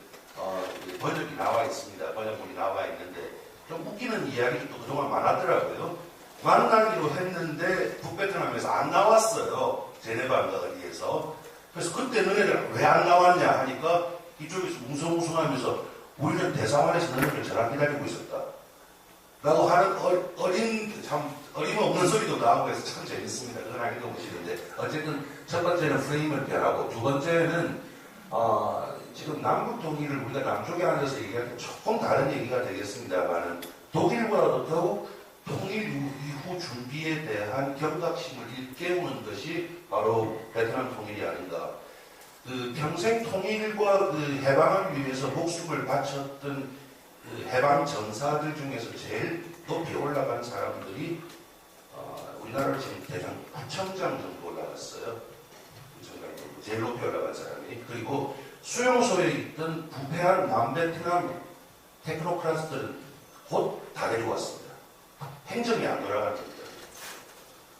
번역이 나와 있습니다. 번역본이 나와 있는데 좀 웃기는 이야기도 그동안 많았더라고요. 만나기로 했는데 북베트남에서 안 나왔어요. 제네바인가 어디에서. 그래서 그때 너네들 왜 안 나왔냐 하니까 이쪽에서 웅성웅성하면서 우리는 대사관에서 너네들 전화 기다리고 있었다 라고 하는 참 어림없는 소리도 나오고 해서 참 재밌습니다. 그건 안 읽어보시는데, 어쨌든 첫 번째는 프레임을 변하고, 두 번째는 지금 남북 통일을 우리가 남쪽에 앉아서 얘기할 때 조금 다른 얘기가 되겠습니다만은, 독일보다도 더욱 통일 이후 준비에 대한 경각심을 일깨우는 것이 바로 베트남 통일이 아닌가. 그 평생 통일과 그 해방을 위해서 목숨을 바쳤던 그 해방 전사들 중에서 제일 높이 올라간 사람들이 우리나라로 지금 대략 9,000장 정도 올라갔어요. 9,000장 정도 제일 높이 올라간 사람이. 그리고 수용소에 있던 부패한 남베트남 테크노크라스들은 곧 다 데려왔습니다. 행정이 안 돌아간 겁니다.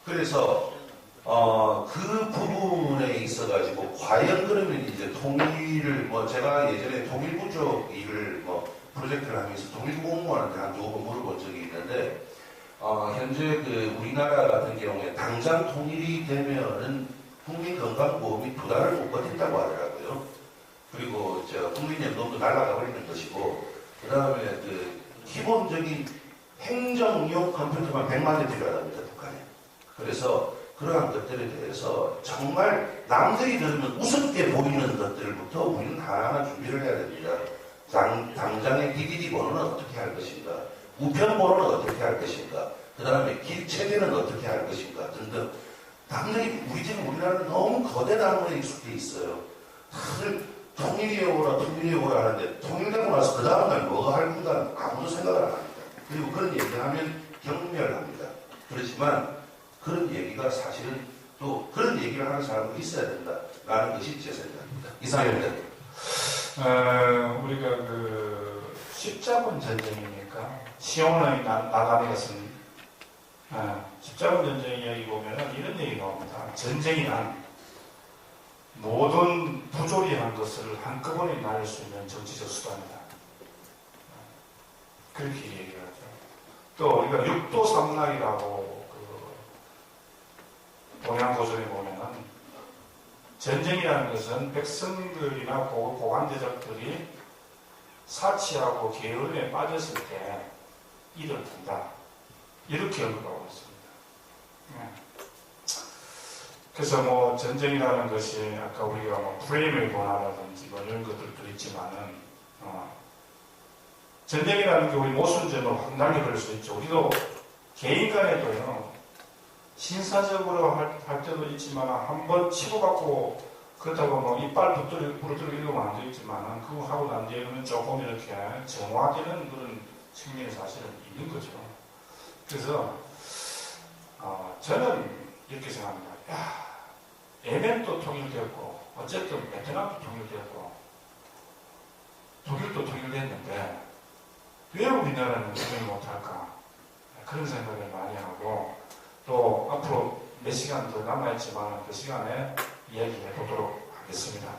그래서 그 부분에 있어가지고 과연 그러면 이제 통일을 제가 예전에 통일부 쪽 일을 프로젝트를 하면서 통일부 공무원한테 한 2번 물어본 적이 있는데, 현재 그 우리나라 같은 경우에 당장 통일이 되면은 국민건강보험이 2달을 못 버틴다고 하더라고요. 그리고 국민연금도 날아가 버리는 것이고, 그 다음에 그 기본적인 행정용 컴퓨터만 100만 대 필요하답니다, 북한에. 그래서 그러한 것들에 대해서 정말 남들이 들으면 우습게 보이는 것들부터 우리는 하나하나 준비를 해야 됩니다. 당장의 DDD 번호는 어떻게 할 것인가, 우편 번호는 어떻게 할 것인가, 그 다음에 길 체계는 어떻게 할 것인가 등등. 남들이 우리나라는 너무 거대 단어에 익숙해 있어요. 다들 통일이 오라 하는데, 통일되고 나서 그 다음날 뭐가 할 건가 아무도 생각을 안 합니다. 그리고 그런 얘기하면 경멸합니다. 그렇지만 그런 얘기가 사실은 또 그런 얘기를 하는 사람도 있어야 된다라는 것이 제 생각입니다. 이상입니다. 우리가 그 십자군 전쟁이니까 시온의 나가는 것은 십자군 전쟁 이야기 보면은 이런 얘기가 옵니다. 전쟁이 난 모든 부조리한 것을 한꺼번에 날릴 수 있는 정치적 수단이다. 그렇게 얘기를 하죠. 또 우리가 육도 삼락이라고 동양고전에 보면은, 전쟁이라는 것은 백성들이나 고관대적들이 사치하고 게으름에 빠졌을 때 일을 푼다. 이렇게 언급하고 있습니다. 그래서 전쟁이라는 것이 아까 우리가 프레임의 변화라든지 이런 것들도 있지만은, 전쟁이라는 게 우리 모순점을 확 걸릴 수 있죠. 우리도 개인 간에도요, 신사적으로 할 때도 있지만, 한번 치고받고, 그렇다고 이빨 부러뜨리고 이러면 안 되겠지만, 그거 하고 난 뒤에는 조금 이렇게 정화되는 그런 측면이 사실은 있는 거죠. 그래서, 저는 이렇게 생각합니다. 야, 예멘도 통일되었고, 어쨌든 베트남도 통일되었고, 독일도 통일됐는데, 왜 우리나라는 통일 못할까? 그런 생각을 많이 하고, 또 앞으로 몇 시간 더 남아있지만 그 시간에 이야기해 보도록 하겠습니다.